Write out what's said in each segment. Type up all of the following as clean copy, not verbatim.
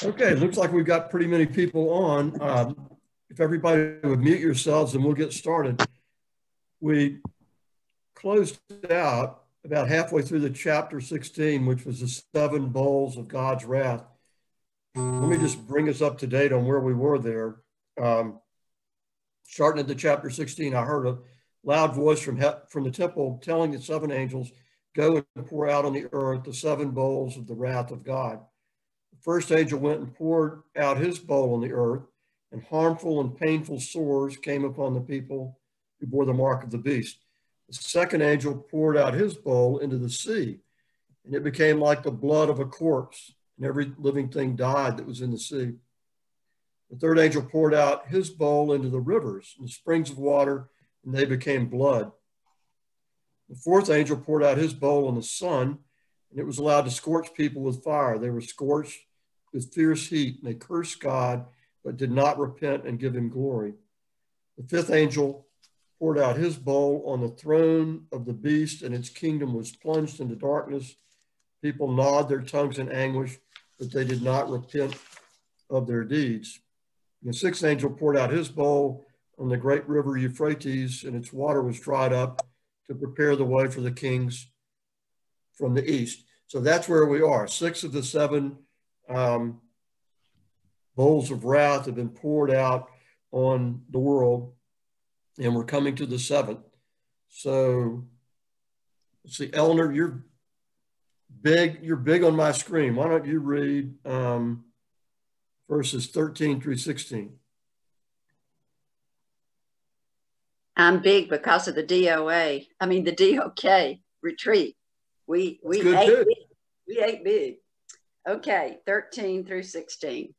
Okay, looks like we've got pretty many people on. If everybody would mute yourselves and we'll get started. We closed out about halfway through the chapter 16, which was the 7 bowls of God's wrath. Let me just bring us up to date on where we were there. Starting at the chapter 16, I heard a loud voice from the temple telling the 7 angels, "Go and pour out on the earth the 7 bowls of the wrath of God." The first angel went and poured out his bowl on the earth, and harmful and painful sores came upon the people who bore the mark of the beast. The second angel poured out his bowl into the sea, and it became like the blood of a corpse, and every living thing died that was in the sea. The third angel poured out his bowl into the rivers and the springs of water, and they became blood. The fourth angel poured out his bowl on the sun, and it was allowed to scorch people with fire. They were scorched with fierce heat, and they cursed God, but did not repent and give him glory. The fifth angel poured out his bowl on the throne of the beast, and its kingdom was plunged into darkness. People gnawed their tongues in anguish, but they did not repent of their deeds. And the sixth angel poured out his bowl on the great river Euphrates, and its water was dried up to prepare the way for the kings from the east. So that's where we are. 6 of the 7 bowls of wrath have been poured out on the world, and we're coming to the 7th. So let's see, Eleanor, you're big on my screen. Why don't you read verses 13 through 16? I'm big because of the DOK retreat. We ate big. Okay, 13 through 16.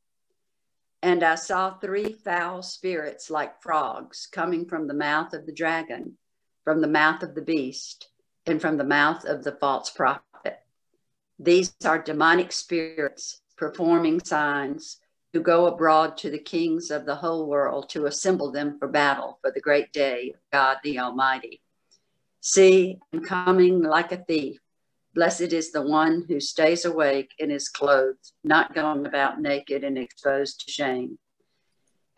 And I saw 3 foul spirits like frogs coming from the mouth of the dragon, from the mouth of the beast, and from the mouth of the false prophet. These are demonic spirits performing signs who go abroad to the kings of the whole world to assemble them for battle for the great day of God the Almighty. See, I'm coming like a thief. Blessed is the one who stays awake and is clothed, not going about naked and exposed to shame.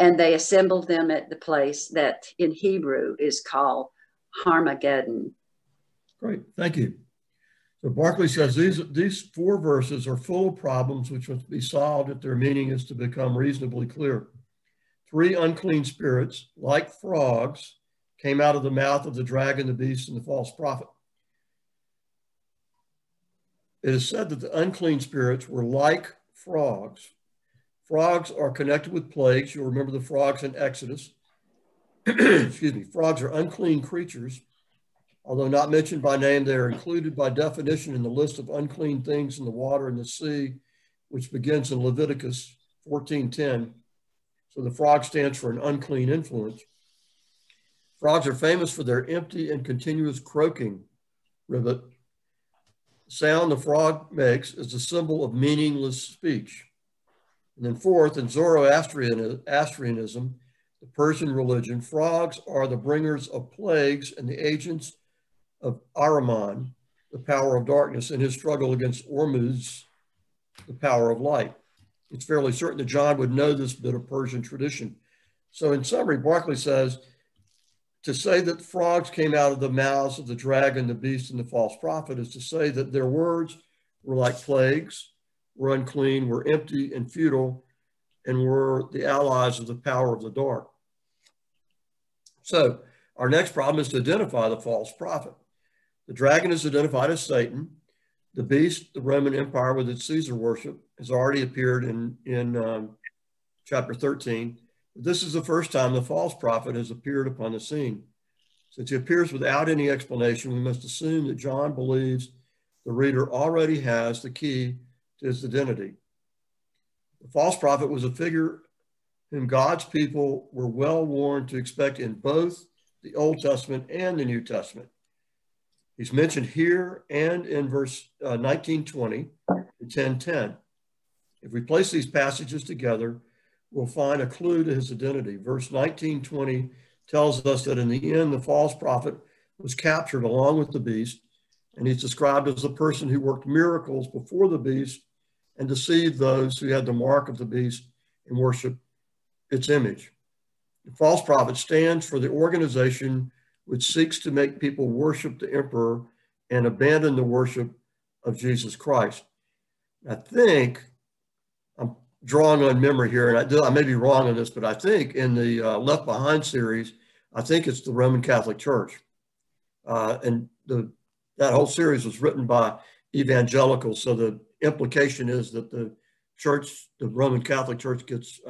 And they assembled them at the place that in Hebrew is called Armageddon. Great, thank you. So Barclay says these 4 verses are full of problems which must be solved if their meaning is to become reasonably clear. 3 unclean spirits, like frogs, came out of the mouth of the dragon, the beast, and the false prophet. It is said that the unclean spirits were like frogs. Frogs are connected with plagues. You'll remember the frogs in Exodus. Excuse me. Frogs are unclean creatures. Although not mentioned by name, they are included by definition in the list of unclean things in the water and the sea, which begins in Leviticus 14:10. So the frog stands for an unclean influence. Frogs are famous for their empty and continuous croaking. Ribbit. The sound the frog makes is a symbol of meaningless speech. And then fourth, in Zoroastrianism, the Persian religion, frogs are the bringers of plagues and the agents of Ahriman, the power of darkness, in his struggle against Ormuzd, the power of light. It's fairly certain that John would know this bit of Persian tradition. So in summary, Barclay says, to say that frogs came out of the mouths of the dragon, the beast, and the false prophet is to say that their words were like plagues, were unclean, were empty and futile, and were the allies of the power of the dark. So our next problem is to identify the false prophet. The dragon is identified as Satan. The beast, the Roman Empire with its Caesar worship, has already appeared in chapter 13. This is the first time the false prophet has appeared upon the scene. Since he appears without any explanation, we must assume that John believes the reader already has the key to his identity. The false prophet was a figure whom God's people were well warned to expect in both the Old Testament and the New Testament. He's mentioned here and in verse 19:20 and 10:10. If we place these passages together, we'll find a clue to his identity. Verse 19:20 tells us that in the end, the false prophet was captured along with the beast, and he's described as a person who worked miracles before the beast and deceive those who had the mark of the beast and worship its image. The false prophet stands for the organization which seeks to make people worship the emperor and abandon the worship of Jesus Christ. I think, I'm drawing on memory here, and I may be wrong on this, but I think in the Left Behind series, I think it's the Roman Catholic Church. And that whole series was written by evangelicals. So the implication is that the church, the Roman Catholic Church, gets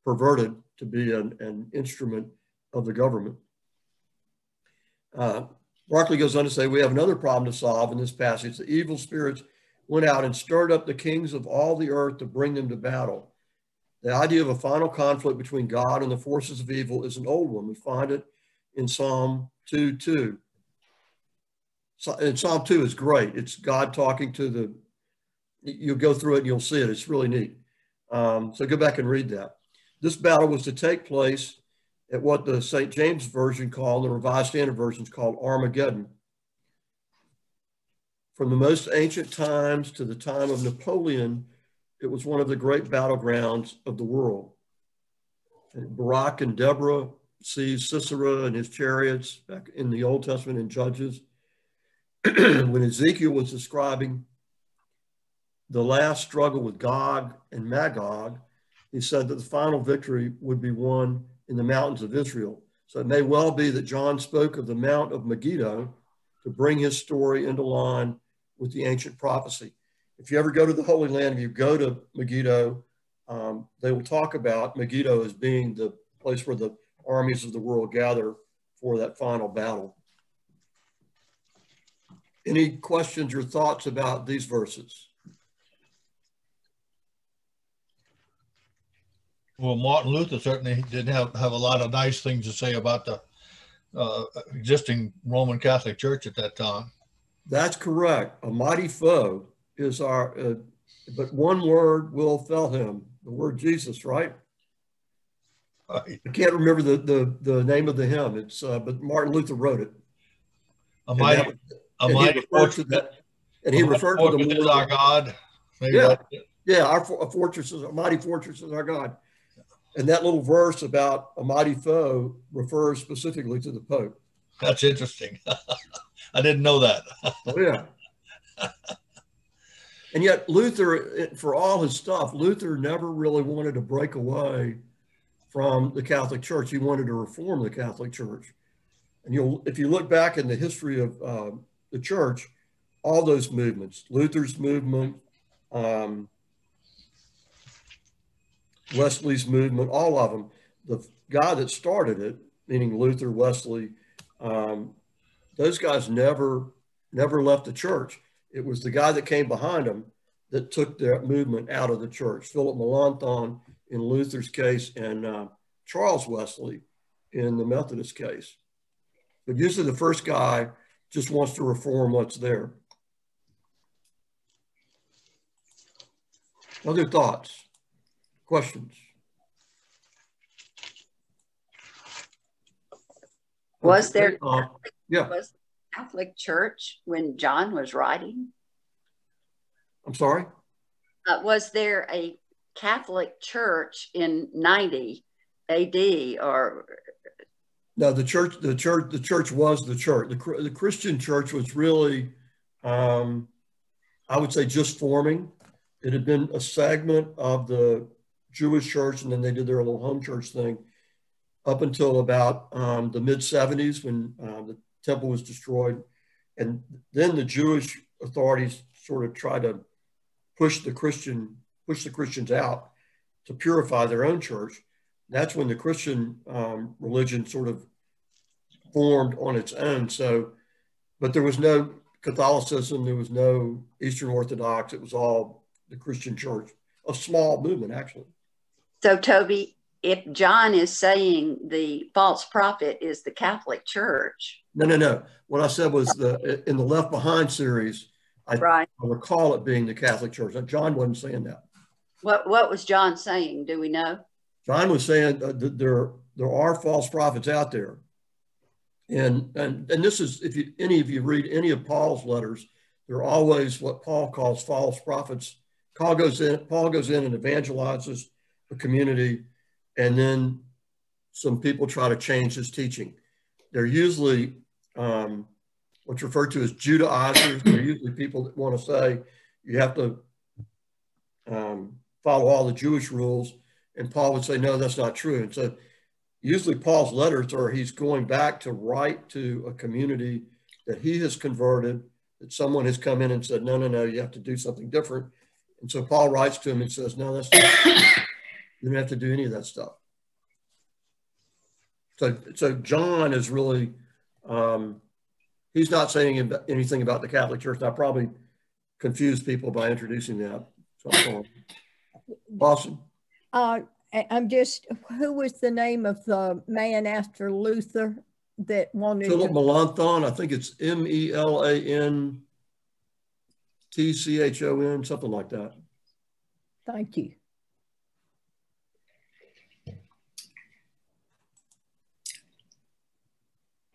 perverted to be an instrument of the government. Barclay goes on to say, we have another problem to solve in this passage. The evil spirits went out and stirred up the kings of all the earth to bring them to battle. The idea of a final conflict between God and the forces of evil is an old one. We find it in Psalm 2:2. And Psalm 2 is great. It's God talking to you'll go through it and you'll see it. It's really neat. So go back and read that. This battle was to take place at what the St. James Version called, the Revised Standard Versions called Armageddon. From the most ancient times to the time of Napoleon, it was one of the great battlegrounds of the world. And Barak and Deborah sees Sisera and his chariots back in the Old Testament in Judges. When Ezekiel was describing the last struggle with Gog and Magog, he said that the final victory would be won in the mountains of Israel. So it may well be that John spoke of the Mount of Megiddo to bring his story into line with the ancient prophecy. If you ever go to the Holy Land, if you go to Megiddo, they will talk about Megiddo as being the place where the armies of the world gather for that final battle. Any questions or thoughts about these verses? Well, Martin Luther certainly did have a lot of nice things to say about the existing Roman Catholic Church at that time. That's correct. A mighty foe is our, but one word will fell him, the word Jesus, right? Right. I can't remember the name of the hymn. It's but Martin Luther wrote it. A mighty fortress. And he referred to the is our God. Maybe our fortress is a mighty fortress is our God. And that little verse about a mighty foe refers specifically to the Pope. That's interesting. I didn't know that. Oh, yeah. And yet Luther, for all his stuff, Luther never really wanted to break away from the Catholic Church. He wanted to reform the Catholic Church. And if you look back in the history of the church, all those movements, Luther's movement, Wesley's movement, all of them, the guy that started it, meaning Luther, Wesley, those guys never left the church. It was the guy that came behind them that took that movement out of the church. Philip Melanchthon in Luther's case, and Charles Wesley in the Methodist case. But usually the first guy just wants to reform what's there. Other thoughts, questions? Was there yeah. Was the Catholic Church when John was writing? I'm sorry? Was there a Catholic Church in 90 AD or? No, the church was the church. The Christian church was really, I would say, just forming. It had been a segment of the Jewish church, and then they did their little home church thing up until about the mid-70s when the temple was destroyed. And then the Jewish authorities sort of tried to push the Christians out to purify their own church. That's when the Christian religion sort of formed on its own. So, but there was no Catholicism, there was no Eastern Orthodox, it was all the Christian church, a small movement actually. So Toby, if John is saying the false prophet is the Catholic Church. No. What I said was in the Left Behind series, I recall it being the Catholic Church. John wasn't saying that. What was John saying? Do we know? John was saying that there are false prophets out there. And this is, if any of you read any of Paul's letters, there are always what Paul calls false prophets Paul goes in and evangelizes a community, and then some people try to change his teaching. They're usually what's referred to as Judaizers. They're usually people that want to say you have to follow all the Jewish rules. And Paul would say, no, that's not true. And so usually Paul's letters are he's going back to write to a community that he has converted, that someone has come in and said, no, no, no, you have to do something different. And so Paul writes to him and says, no, that's not, you don't have to do any of that stuff. So John is really, he's not saying anything about the Catholic Church. I probably confused people by introducing that. So, Boston. I'm just, who was the name of the man after Luther that wanted Philip Melanchthon? I think it's Melanchthon, something like that. Thank you.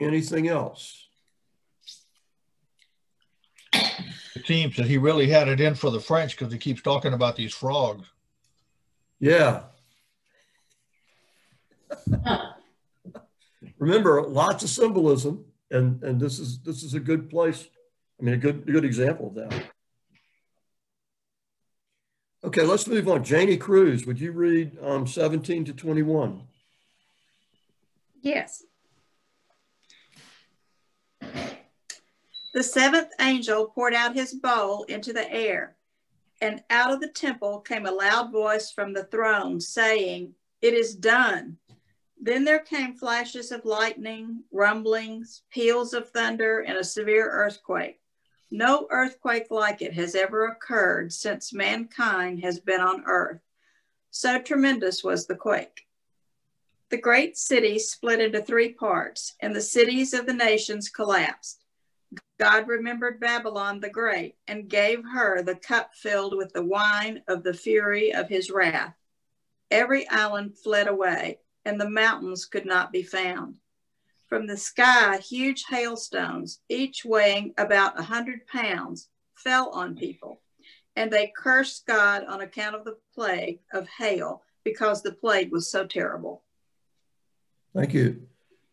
Anything else? It seems that he really had it in for the French because he keeps talking about these frogs. Yeah. Remember, lots of symbolism, and this is a good place. I mean, a good example of that. Okay, let's move on. Janie Cruz, would you read 17 to 21? Yes. The seventh angel poured out his bowl into the air, and out of the temple came a loud voice from the throne saying, "It is done." Then there came flashes of lightning, rumblings, peals of thunder, and a severe earthquake. No earthquake like it has ever occurred since mankind has been on earth. So tremendous was the quake. The great city split into 3 parts, and the cities of the nations collapsed. God remembered Babylon the Great and gave her the cup filled with the wine of the fury of his wrath. Every island fled away, and the mountains could not be found. From the sky, huge hailstones, each weighing about 100 pounds, fell on people, and they cursed God on account of the plague of hail, because the plague was so terrible. Thank you.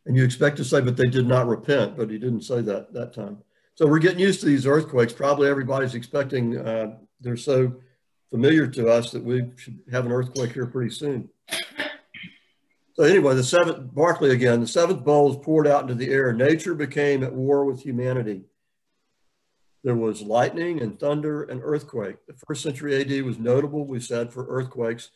And you expect to say, but they did not repent, but he didn't say that time. So we're getting used to these earthquakes. Probably everybody's expecting, they're so familiar to us that we should have an earthquake here pretty soon. So anyway, Barclay again, the seventh bowl was poured out into the air. Nature became at war with humanity. There was lightning and thunder and earthquake. The first century AD was notable, we said, for earthquakes.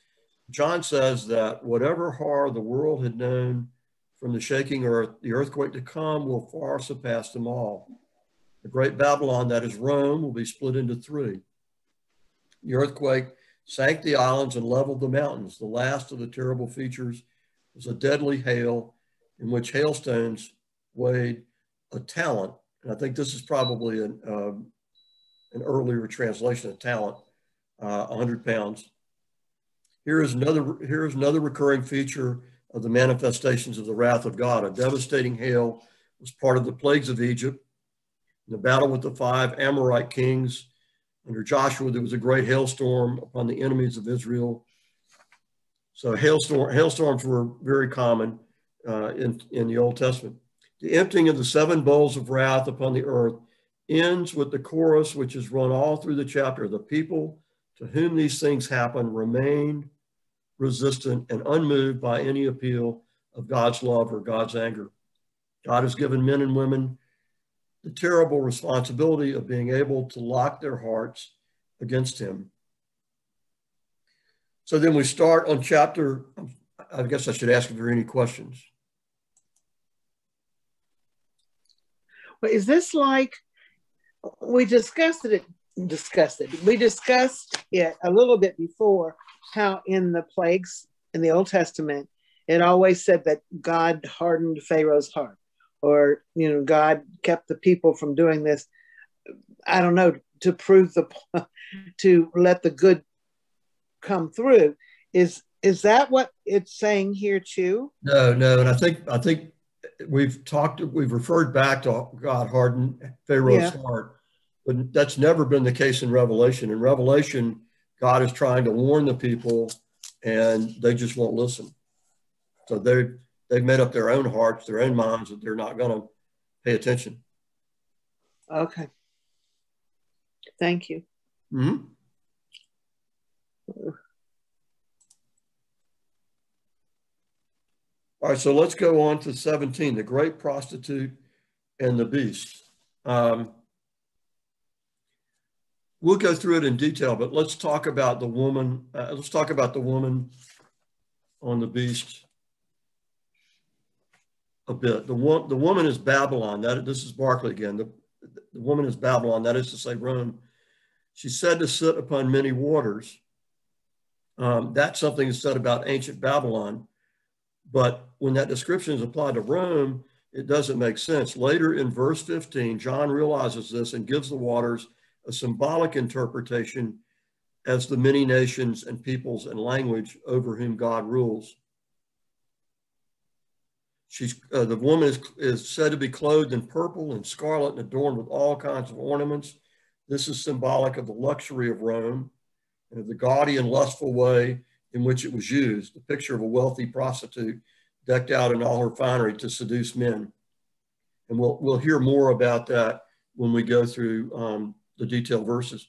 John says that whatever horror the world had known from the shaking earth, the earthquake to come will far surpass them all. The great Babylon, that is Rome, will be split into 3. The earthquake sank the islands and leveled the mountains. The last of the terrible features was a deadly hail in which hailstones weighed a talent. And I think this is probably an earlier translation of talent, 100 pounds. Here is another recurring feature of the manifestations of the wrath of God. A devastating hail was part of the plagues of Egypt. In the battle with the 5 Amorite kings under Joshua, there was a great hailstorm upon the enemies of Israel. So hailstorms were very common in the Old Testament. The emptying of the 7 bowls of wrath upon the earth ends with the chorus, which is run all through the chapter. The people to whom these things happen remained resistant and unmoved by any appeal of God's love or God's anger. God has given men and women the terrible responsibility of being able to lock their hearts against him. So then we start on chapter, I guess I should ask if there are any questions. Well, is this like, we discussed it a little bit before, how in the plagues in the Old Testament, it always said that God hardened Pharaoh's heart, or, God kept the people from doing this. I don't know, to prove to let the good come through. Is that what it's saying here too? No. And I think we've referred back to God hardened Pharaoh's heart, but that's never been the case in Revelation. In Revelation, God is trying to warn the people, and they just won't listen. So they've made up their own hearts, their own minds, that they're not going to pay attention. Okay. Thank you. Mm-hmm. All right, so let's go on to 17, the great prostitute and the beast. We'll go through it in detail, but let's talk about the woman. Let's talk about the woman on the beast a bit. The woman is Babylon. This is Barclay again. The woman is Babylon, that is to say Rome. She's said to sit upon many waters. That's something that's said about ancient Babylon. But when that description is applied to Rome, it doesn't make sense. Later in verse 15, John realizes this and gives the waters a symbolic interpretation as the many nations and peoples and language over whom God rules. The woman is said to be clothed in purple and scarlet and adorned with all kinds of ornaments. This is symbolic of the luxury of Rome and of the gaudy and lustful way in which it was used, the picture of a wealthy prostitute decked out in all her finery to seduce men. And we'll hear more about that when we go through the detailed verses.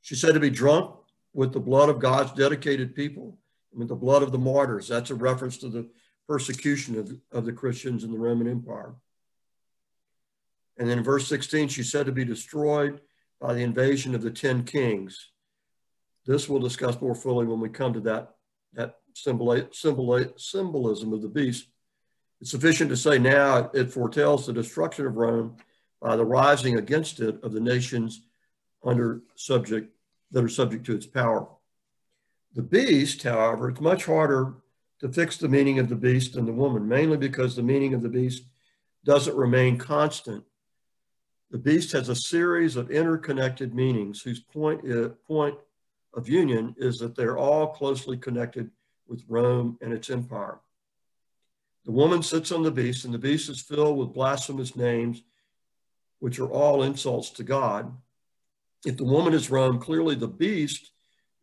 She's said to be drunk with the blood of God's dedicated people and with the blood of the martyrs. That's a reference to the persecution of the Christians in the Roman Empire. And then in verse 16, she's said to be destroyed by the invasion of the 10 kings. This we'll discuss more fully when we come to that symbolism of the beast. It's sufficient to say now it foretells the destruction of Rome by the rising against it of the nations that are subject to its power. The beast, however, it's much harder to fix the meaning of the beast than the woman, mainly because the meaning of the beast doesn't remain constant. The beast has a series of interconnected meanings whose point of union is that they're all closely connected with Rome and its empire. The woman sits on the beast, and the beast is filled with blasphemous names, which are all insults to God. If the woman is Rome, clearly the beast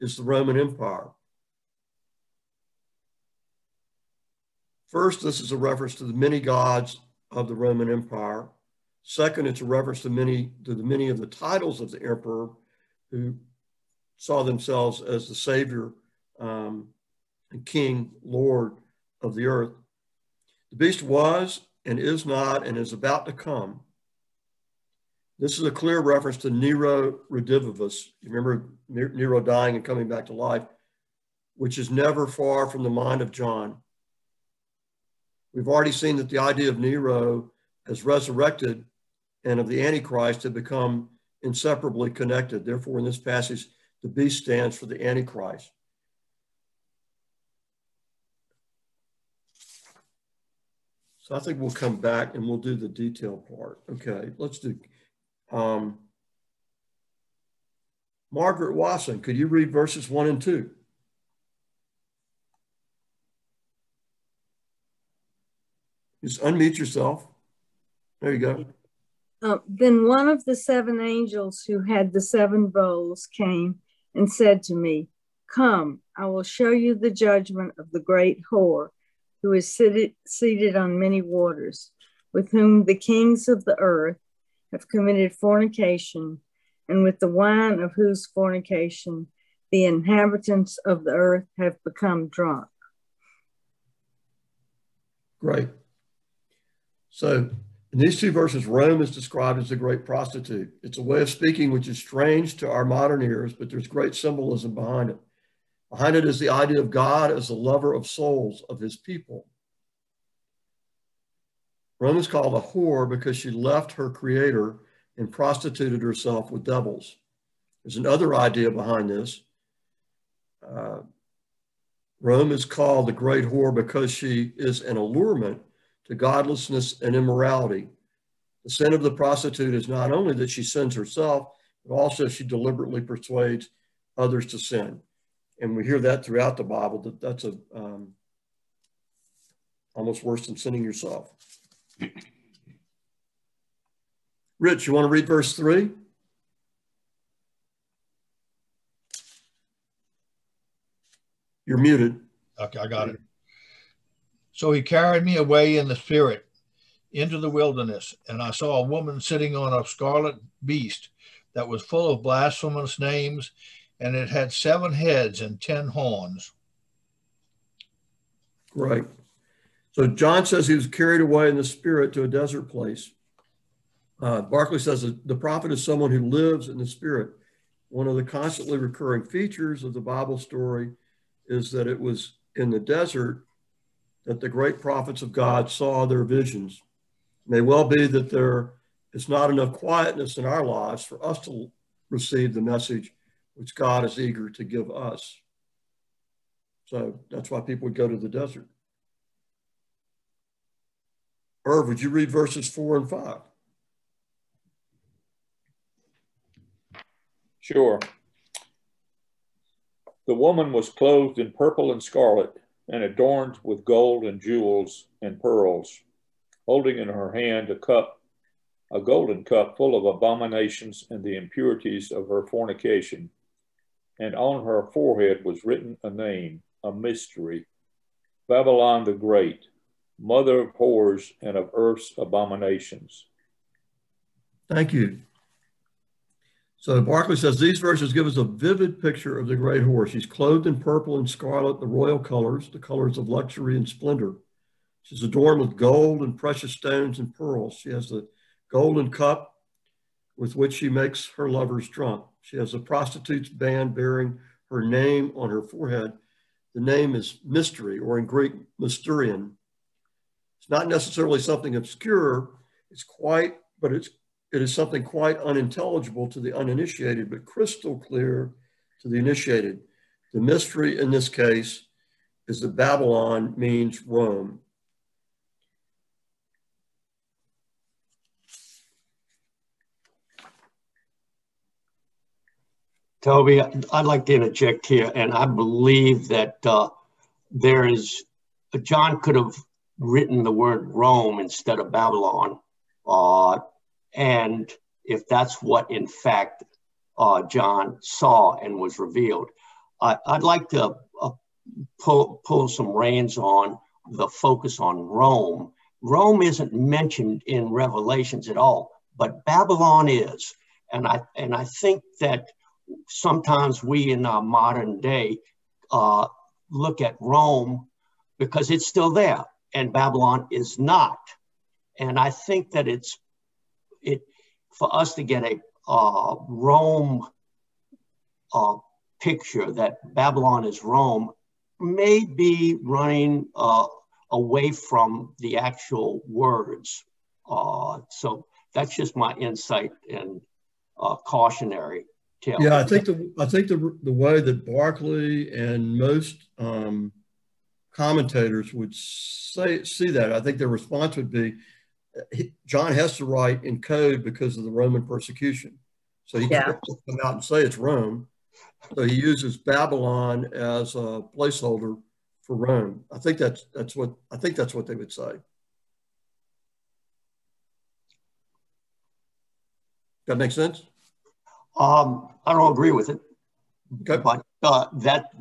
is the Roman Empire. First, this is a reference to the many gods of the Roman Empire. Second, it's a reference to the many of the titles of the emperor who saw themselves as the savior and king, Lord of the earth. The beast was and is not and is about to come. This is a clear reference to Nero Redivivus. You remember Nero dying and coming back to life, which is never far from the mind of John. We've already seen that the idea of Nero as resurrected and of the Antichrist have become inseparably connected. Therefore, in this passage, the beast stands for the Antichrist. So I think we'll come back and we'll do the detailed part. Okay, let's do. Margaret Wasson, could you read verses 1 and 2? Just unmute yourself. There you go. Then one of the 7 angels who had the 7 bowls came and said to me, "Come, I will show you the judgment of the great whore, who is seated on many waters, with whom the kings of the earth have committed fornication, and with the wine of whose fornication the inhabitants of the earth have become drunk." Great. So in these 2 verses, Rome is described as the great prostitute. It's a way of speaking which is strange to our modern ears, but there's great symbolism behind it. Behind it is the idea of God as the lover of souls of his people. Rome is called a whore because she left her creator and prostituted herself with devils. There's another idea behind this. Rome is called the great whore because she is an allurement to godlessness and immorality. The sin of the prostitute is not only that she sins herself, but also she deliberately persuades others to sin. And we hear that throughout the Bible, that that's almost worse than sinning yourself. Rich, you want to read verse 3? You're muted. Okay, I got it. So he carried me away in the spirit into the wilderness, and I saw a woman sitting on a scarlet beast that was full of blasphemous names, and it had 7 heads and 10 horns. Right. So John says he was carried away in the spirit to a desert place. Barclay says the prophet is someone who lives in the spirit. One of the constantly recurring features of the Bible story is that it was in the desert that the great prophets of God saw their visions. It may well be that there is not enough quietness in our lives for us to receive the message which God is eager to give us. So that's why people would go to the desert. Irv, would you read verses 4 and 5? Sure. The woman was clothed in purple and scarlet and adorned with gold and jewels and pearls, holding in her hand a golden cup full of abominations and the impurities of her fornication. And on her forehead was written a name, a mystery, Babylon the Great, mother of whores and of earth's abominations. Thank you. So Barclay says these verses give us a vivid picture of the great whore. She's clothed in purple and scarlet, the royal colors, the colors of luxury and splendor. She's adorned with gold and precious stones and pearls. She has the golden cup with which she makes her lovers drunk. She has a prostitute's band bearing her name on her forehead. The name is mystery, or in Greek, mysterion. It's not necessarily something obscure. It is something quite unintelligible to the uninitiated, but crystal clear to the initiated. The mystery in this case is that Babylon means Rome. Toby, I'd like to interject here, and I believe that John could have written the word Rome instead of Babylon. And if that's what, in fact, John saw and was revealed, I'd like to pull some reins on the focus on Rome. Rome isn't mentioned in Revelations at all, but Babylon is. And I think that sometimes we in our modern day look at Rome because it's still there and Babylon is not. And I think that for us to get a Rome picture that Babylon is Rome may be running away from the actual words. So that's just my insight and cautionary tale. Yeah, I think the way that Barclay and most commentators would see that, I think their response would be, John has to write in code because of the Roman persecution. So he can't come out and say it's Rome. So he uses Babylon as a placeholder for Rome. I think that's what they would say. That makes sense? I don't agree with it. Okay. But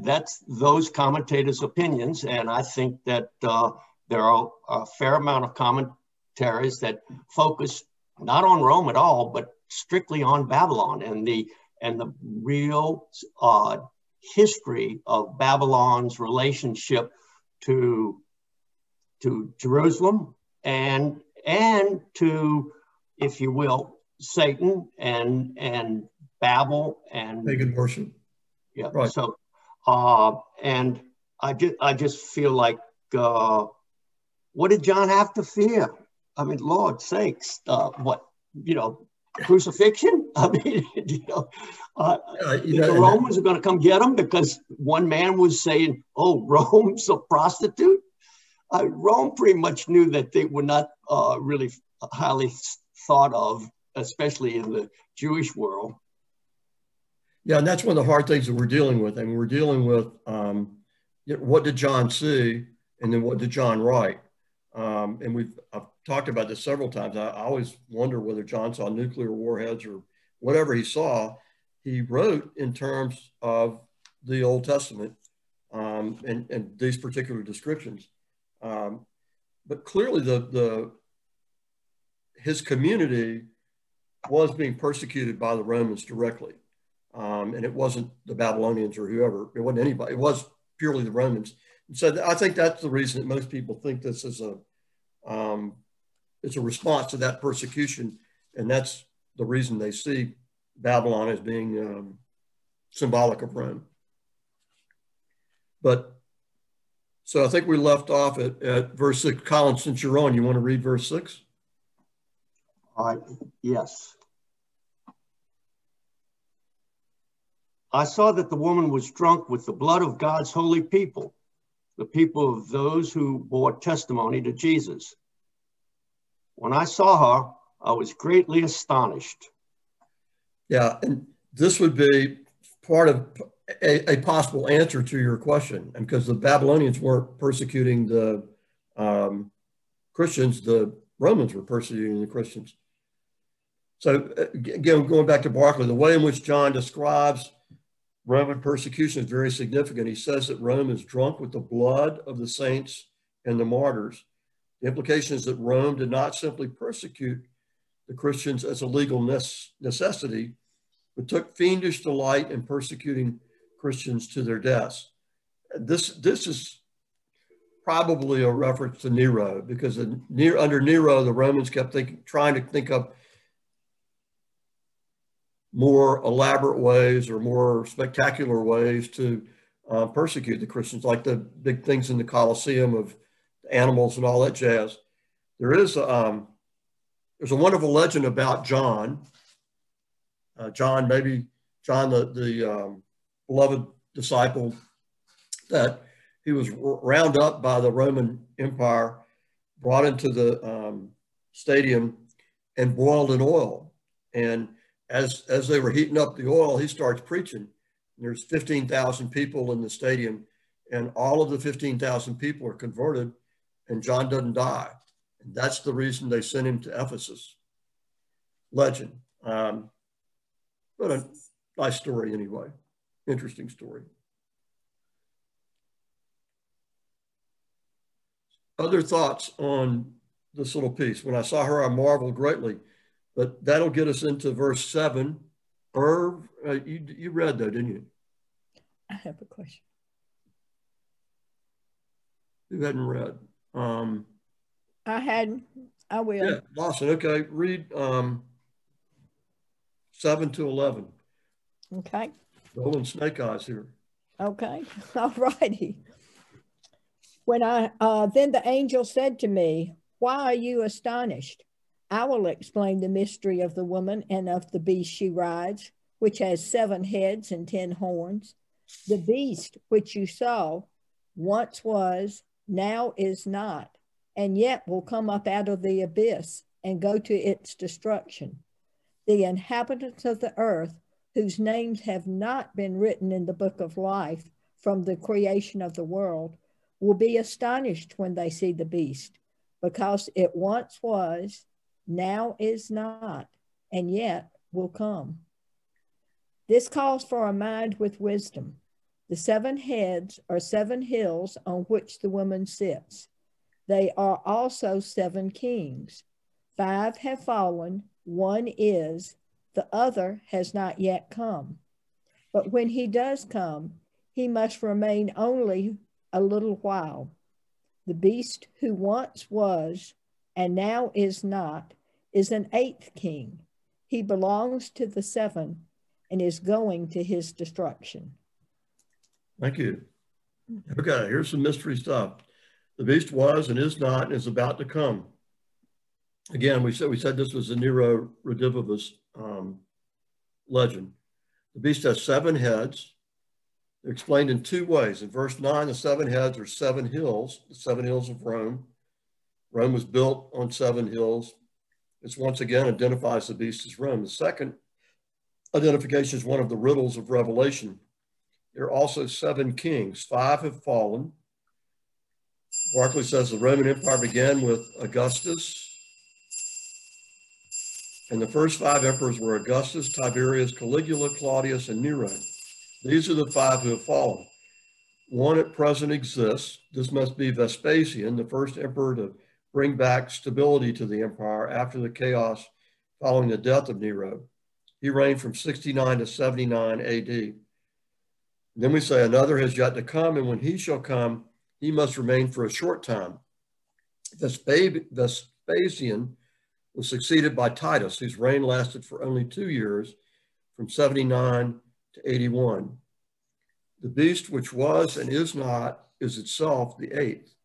that's those commentators' opinions, and I think that there are a fair amount of commentaries that focus not on Rome at all, but strictly on Babylon and the real history of Babylon's relationship to Jerusalem and to, if you will, Satan and Babel and pagan worship. Yeah. Right. So and I just feel like what did John have to fear? I mean, Lord sakes, crucifixion? I mean, the Romans are going to come get him because one man was saying, oh, Rome's a prostitute. Rome pretty much knew that they were not really highly thought of, especially in the Jewish world. Yeah, and that's one of the hard things that we're dealing with. I mean, we're dealing with what did John see, and then what did John write? And I've talked about this several times. I always wonder whether John saw nuclear warheads or whatever he saw. He wrote in terms of the Old Testament, and these particular descriptions. But clearly his community was being persecuted by the Romans directly. And it wasn't the Babylonians or whoever, it wasn't anybody, it was purely the Romans. And so I think that's the reason that most people think this is it's a response to that persecution. And that's the reason they see Babylon as being symbolic of Rome. But so I think we left off at verse 6. Colin, since you're on, you want to read verse 6? Yes. I saw that the woman was drunk with the blood of God's holy people, the people of those who bore testimony to Jesus. When I saw her, I was greatly astonished. Yeah, and this would be part of a possible answer to your question. And because the Babylonians weren't persecuting the Christians, the Romans were persecuting the Christians. So again, going back to Barclay, the way in which John describes Roman persecution is very significant. He says that Rome is drunk with the blood of the saints and the martyrs. The implication is that Rome did not simply persecute the Christians as a legal necessity, but took fiendish delight in persecuting Christians to their deaths. This is probably a reference to Nero, because under Nero, the Romans kept trying to think up more elaborate ways or more spectacular ways to persecute the Christians, like the big things in the Colosseum of animals and all that jazz. There's a wonderful legend about John. John, the beloved disciple, that he was round up by the Roman Empire, brought into the stadium and boiled in oil. And as they were heating up the oil, he starts preaching. There's 15,000 people in the stadium, and all of the 15,000 people are converted, and John doesn't die. And that's the reason they sent him to Ephesus. Legend. But a nice story anyway. Interesting story. Other thoughts on this little piece? When I saw her, I marveled greatly. But that'll get us into verse 7. Irv, you read that, didn't you? I have a question. Who hadn't read? I hadn't. I will. Yeah, Lawson. Okay, read 7 to 11. Okay. Rolling snake eyes here. Okay. All righty. When then the angel said to me, "Why are you astonished? I will explain the mystery of the woman and of the beast she rides, which has 7 heads and 10 horns. The beast which you saw once was, now is not, and yet will come up out of the abyss and go to its destruction. The inhabitants of the earth, whose names have not been written in the book of life from the creation of the world, will be astonished when they see the beast, because it once was, now is not, and yet will come. This calls for a mind with wisdom. The 7 heads are 7 hills on which the woman sits. They are also 7 kings. 5 have fallen, 1 is, the other has not yet come. But when he does come, he must remain only a little while. The beast who once was and now is not is an 8th king. He belongs to the 7 and is going to his destruction." Thank you. Okay, here's some mystery stuff. The beast was and is not and is about to come. Again, we said this was a Nero Redivivus legend. The beast has 7 heads. They're explained in 2 ways. In verse 9, the 7 heads are 7 hills, the 7 hills of Rome. Rome was built on 7 hills. This once again identifies the beast as Rome. The second identification is one of the riddles of Revelation. There are also 7 kings. 5 have fallen. Barclay says the Roman Empire began with Augustus. And the first 5 emperors were Augustus, Tiberius, Caligula, Claudius, and Nero. These are the 5 who have fallen. One at present exists. This must be Vespasian, the first emperor to bring back stability to the empire after the chaos following the death of Nero. He reigned from 69 to 79 AD. Then we say another has yet to come, and when he shall come, he must remain for a short time. Vespasian was succeeded by Titus, whose reign lasted for only 2 years, from 79 to 81. The beast which was and is not is itself the eighth.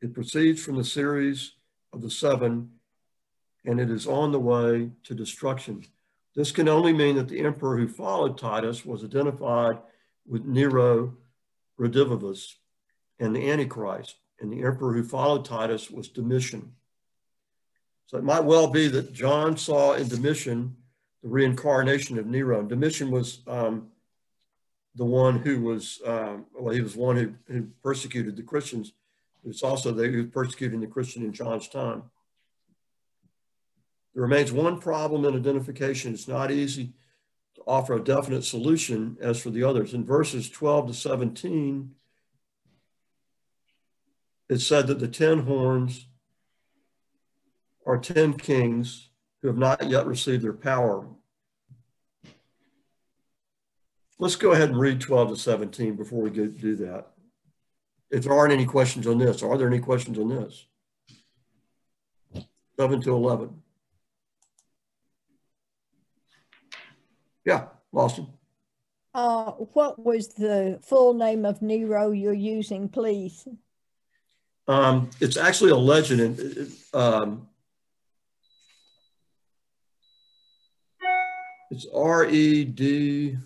It proceeds from the series of the seven, and it is on the way to destruction. This can only mean that the emperor who followed Titus was identified with Nero Redivivus and the Antichrist, and the emperor who followed Titus was Domitian. So it might well be that John saw in Domitian the reincarnation of Nero. And Domitian was the one who was, well, he was one who persecuted the Christians. It's also they who was persecuting the Christian in John's time. There remains one problem in identification. It's not easy to offer a definite solution as for the others. In verses 12 to 17, it said that the 10 horns are 10 kings who have not yet received their power. Let's go ahead and read 12 to 17 before we do that. If there aren't any questions on this, are there any questions on this? 7 to 11. Yeah, Lawson. What was the full name of Nero you're using, please? It's actually a legend. It's R-E-D-I,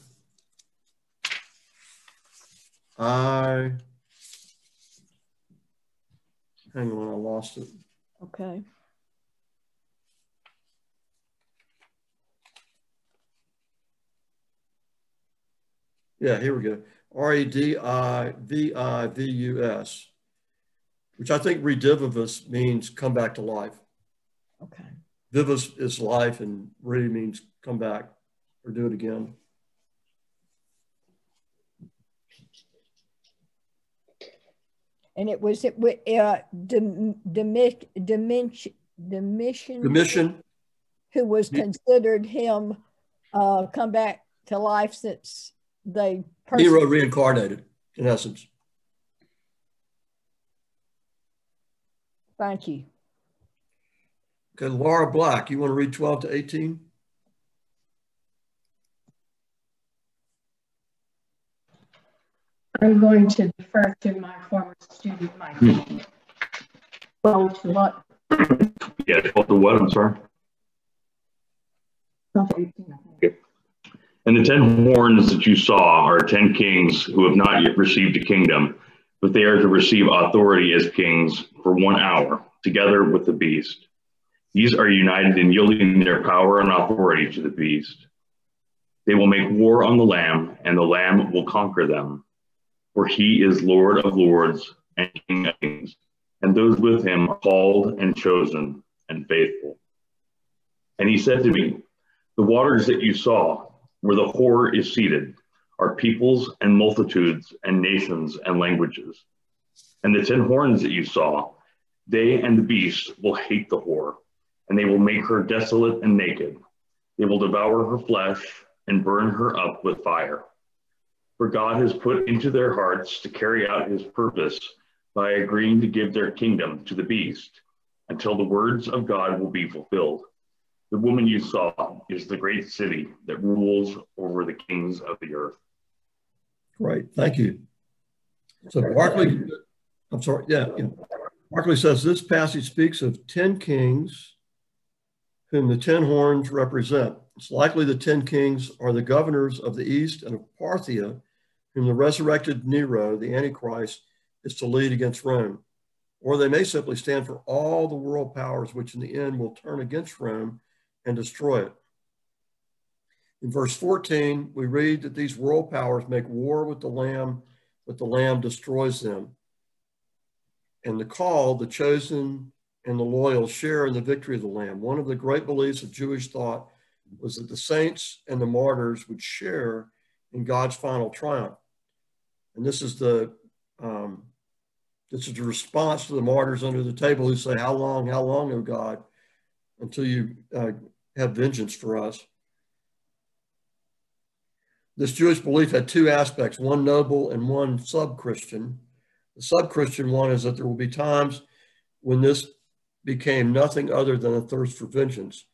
hang on, I lost it. Okay. Yeah, here we go. R-E-D-I-V-I-V-U-S, which I think redivivus means come back to life. Okay. Vivus is life, and re means come back or do it again. And it was Domitian, who was considered him come back to life since they Nero reincarnated, in essence. Thank you. Okay, Laura Black, you want to read 12 to 18? I'm going to defer to my former student, Mike. 12 to what? Yeah, 12 to what? I'm sorry. 12 to 18. Okay. And the 10 horns that you saw are 10 kings who have not yet received a kingdom, but they are to receive authority as kings for 1 hour, together with the beast. These are united in yielding their power and authority to the beast. They will make war on the Lamb, and the Lamb will conquer them. For he is Lord of lords and King of kings, and those with him are called and chosen and faithful. And he said to me, the waters that you saw, where the whore is seated, are peoples and multitudes and nations and languages. And the 10 horns that you saw, they and the beast will hate the whore, and they will make her desolate and naked. They will devour her flesh and burn her up with fire. For God has put into their hearts to carry out his purpose by agreeing to give their kingdom to the beast until the words of God will be fulfilled. The woman you saw is the great city that rules over the kings of the earth. Right, thank you. So Barclay, I'm sorry, yeah. Barclay says this passage speaks of 10 kings whom the 10 horns represent. It's likely the 10 kings are the governors of the east and of Parthia, whom the resurrected Nero, the Antichrist, is to lead against Rome. Or they may simply stand for all the world powers which in the end will turn against Rome and destroy it. In verse 14, we read that these world powers make war with the Lamb, but the Lamb destroys them. And the called, the chosen, and the loyal share in the victory of the Lamb. One of the great beliefs of Jewish thought was that the saints and the martyrs would share in God's final triumph. And this is the This is a response to the martyrs under the table who say, how long, O God, until you have vengeance for us? This Jewish belief had two aspects, one noble and one sub-Christian. The sub-Christian one is that there will be times when this became nothing other than a thirst for vengeance.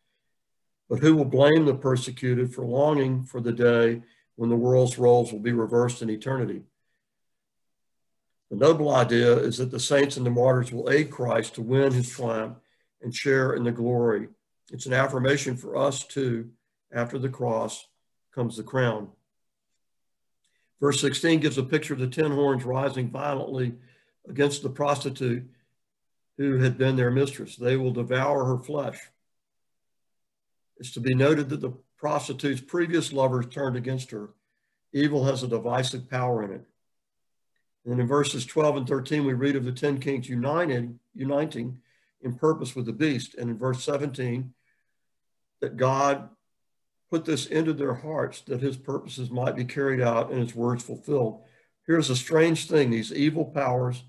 But who will blame the persecuted for longing for the day when the world's roles will be reversed in eternity? The noble idea is that the saints and the martyrs will aid Christ to win his triumph and share in the glory. It's an affirmation for us too. After the cross comes the crown. Verse 16 gives a picture of the 10 horns rising violently against the prostitute who had been their mistress. They will devour her flesh. It's to be noted that the prostitute's previous lovers turned against her. Evil has a divisive power in it. And in verses 12 and 13, we read of the 10 kings uniting in purpose with the beast. And in verse 17, that God put this into their hearts that his purposes might be carried out and his words fulfilled. Here's a strange thing. These evil powers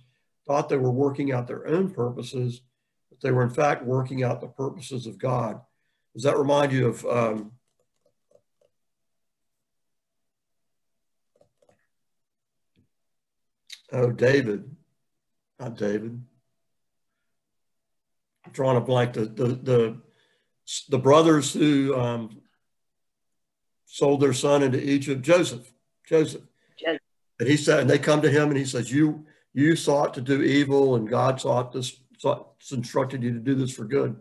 thought they were working out their own purposes, but they were in fact working out the purposes of God. Does that remind you of David? Not David. I'm drawing a blank. The brothers who sold their son into Egypt, Joseph. And he said, and they come to him and he says, you sought to do evil and God instructed you to do this for good.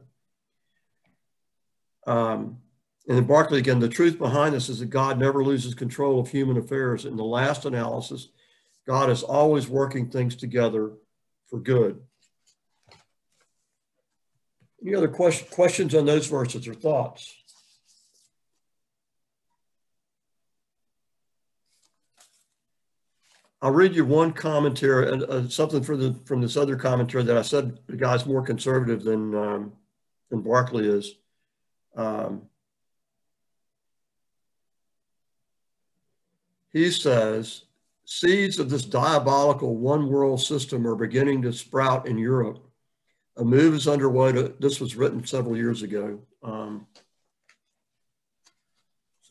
And in Barclay again, the truth behind this is that God never loses control of human affairs. In the last analysis, God is always working things together for good. Any other questions on those verses or thoughts? I'll read you one commentary and something from this other commentary that I said the guy's more conservative than Barclay is. He says, seeds of this diabolical one world system are beginning to sprout in Europe. A move is underway this was written several years ago. See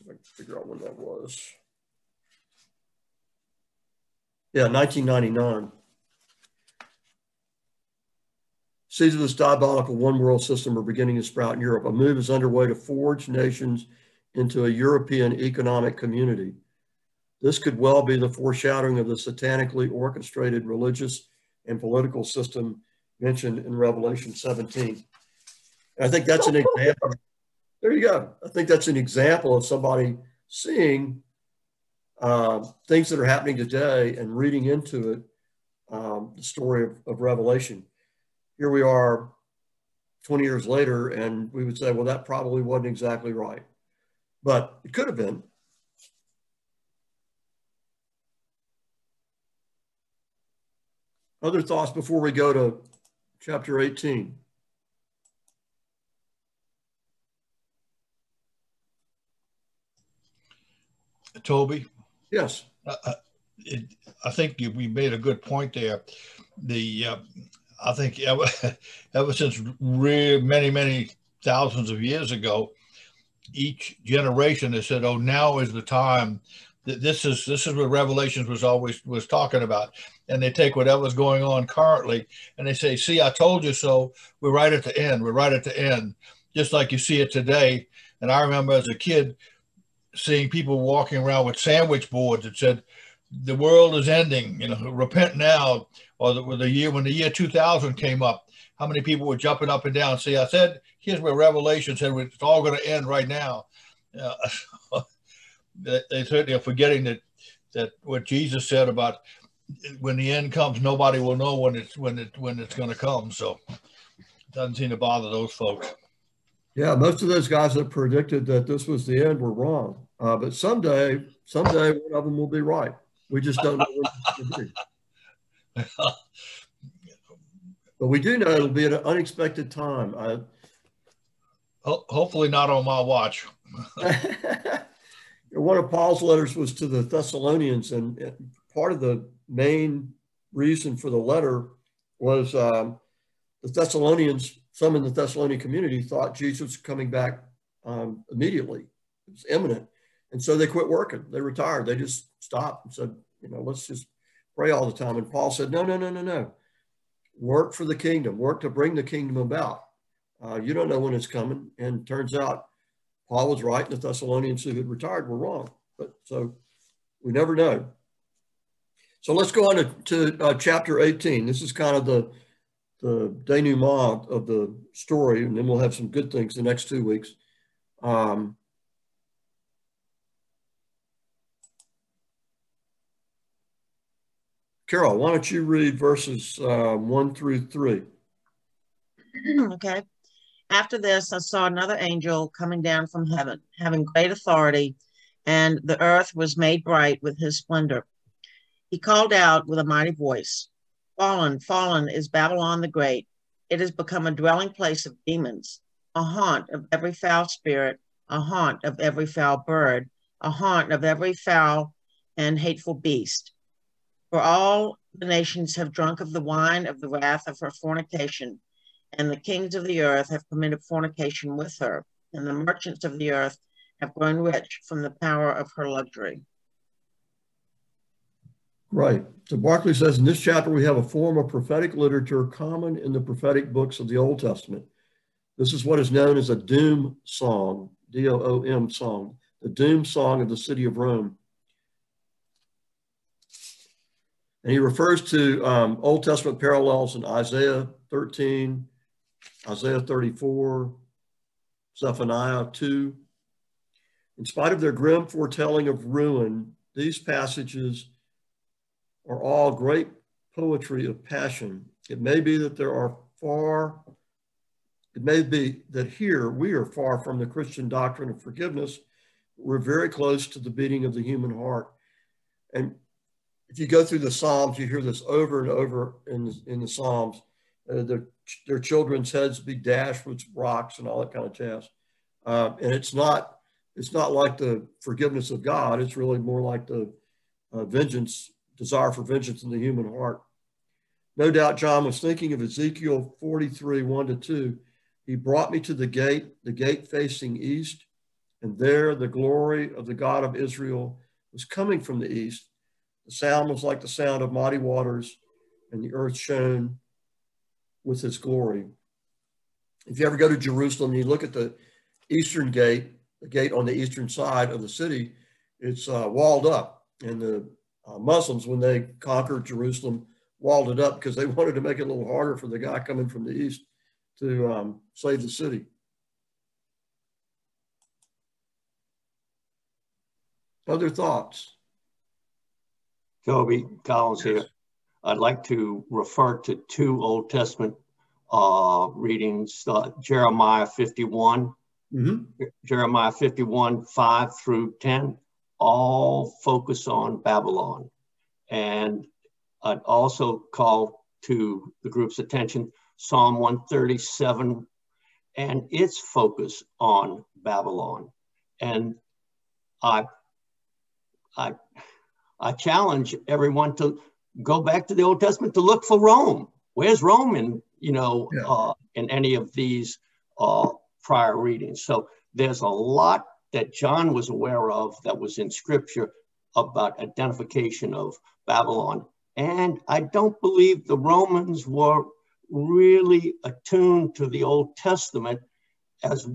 if I can figure out when that was. Yeah, 1999. Seeds of this diabolical one world system are beginning to sprout in Europe. A move is underway to forge nations into a European economic community. This could well be the foreshadowing of the satanically orchestrated religious and political system mentioned in Revelation 17. And I think that's an example. There you go. I think that's an example of somebody seeing things that are happening today and reading into it, the story of Revelation. Here we are 20 years later, and we would say, well, that probably wasn't exactly right. But it could have been. Other thoughts before we go to chapter 18? Toby? Yes. I think we made a good point there. I think ever since many thousands of years ago, each generation has said, "Oh, now is the time." This is what Revelations was talking about, and they take whatever's going on currently, and they say, "See, I told you so." We're right at the end. We're right at the end, just like you see it today. And I remember as a kid seeing people walking around with sandwich boards that said, "The world is ending. You know, repent now." Or when the year 2000 came up, how many people were jumping up and down? See, I said, here's where Revelation said it's all going to end right now. They certainly are forgetting that what Jesus said about when the end comes, nobody will know when it's going to come. So it doesn't seem to bother those folks. Yeah, most of those guys that predicted that this was the end were wrong. But someday one of them will be right. We just don't know when it's going to be. But we do know it'll be an unexpected time. Hopefully not on my watch. One of Paul's letters was to the Thessalonians, and part of the main reason for the letter was the Thessalonians, some in the Thessalonian community thought Jesus was coming back immediately. It was imminent. And so they quit working. They retired. They just stopped and said, you know, let's just pray all the time. And Paul said, no, no, no, no, no. Work for the kingdom. Work to bring the kingdom about. You don't know when it's coming. And turns out Paul was right, and the Thessalonians who had retired were wrong. But so we never know. So let's go on to chapter 18. This is kind of the denouement of the story, and then we'll have some good things the next 2 weeks. Carol, why don't you read verses 1 through 3? Okay. After this, I saw another angel coming down from heaven, having great authority, and the earth was made bright with his splendor. He called out with a mighty voice, "Fallen, fallen is Babylon the Great. It has become a dwelling place of demons, a haunt of every foul spirit, a haunt of every foul bird, a haunt of every foul and hateful beast. For all the nations have drunk of the wine of the wrath of her fornication, and the kings of the earth have committed fornication with her, and the merchants of the earth have grown rich from the power of her luxury." Right. So Barclay says, in this chapter, we have a form of prophetic literature common in the prophetic books of the Old Testament. This is what is known as a doom song, D-O-O-M song, the doom song of the city of Rome. And he refers to Old Testament parallels in Isaiah 13, Isaiah 34, Zephaniah 2. In spite of their grim foretelling of ruin, these passages are all great poetry of passion. It may be that here we are far from the Christian doctrine of forgiveness. We're very close to the beating of the human heart. And if you go through the Psalms, you hear this over and over in the Psalms. Their children's heads be dashed with rocks and all that kind of jazz. And it's not like the forgiveness of God. It's really more like the desire for vengeance in the human heart. No doubt John was thinking of Ezekiel 43, 1-2. He brought me to the gate facing east, and there the glory of the God of Israel was coming from the east. The sound was like the sound of mighty waters, and the earth shone with his glory. If you ever go to Jerusalem and you look at the eastern gate, the gate on the eastern side of the city, it's walled up. And the Muslims, when they conquered Jerusalem, walled it up because they wanted to make it a little harder for the guy coming from the east to save the city. Other thoughts? Toby Collins here. I'd like to refer to 2 Old Testament readings, Jeremiah 51, Jeremiah 51, 5-10, all focus on Babylon. And I'd also call to the group's attention Psalm 137 and its focus on Babylon. And I challenge everyone to go back to the Old Testament to look for Rome. Where's Rome in, in any of these prior readings? So there's a lot that John was aware of that was in Scripture about identification of Babylon. And I don't believe the Romans were really attuned to the Old Testament as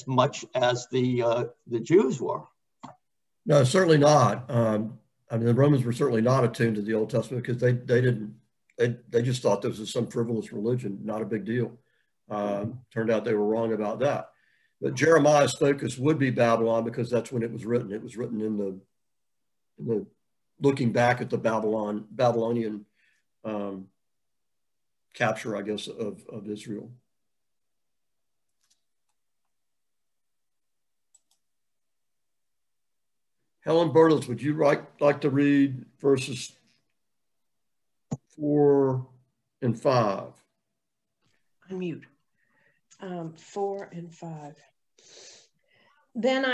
much as the Jews were. No, certainly not. I mean, the Romans were certainly not attuned to the Old Testament because they just thought this was some frivolous religion, not a big deal. Turned out they were wrong about that. But Jeremiah's focus would be Babylon because that's when it was written. It was written in the looking back at the Babylonian capture, I guess, of Israel. Helen Bertels, would you like to read verses 4 and 5? Unmute. 4 and 5. Then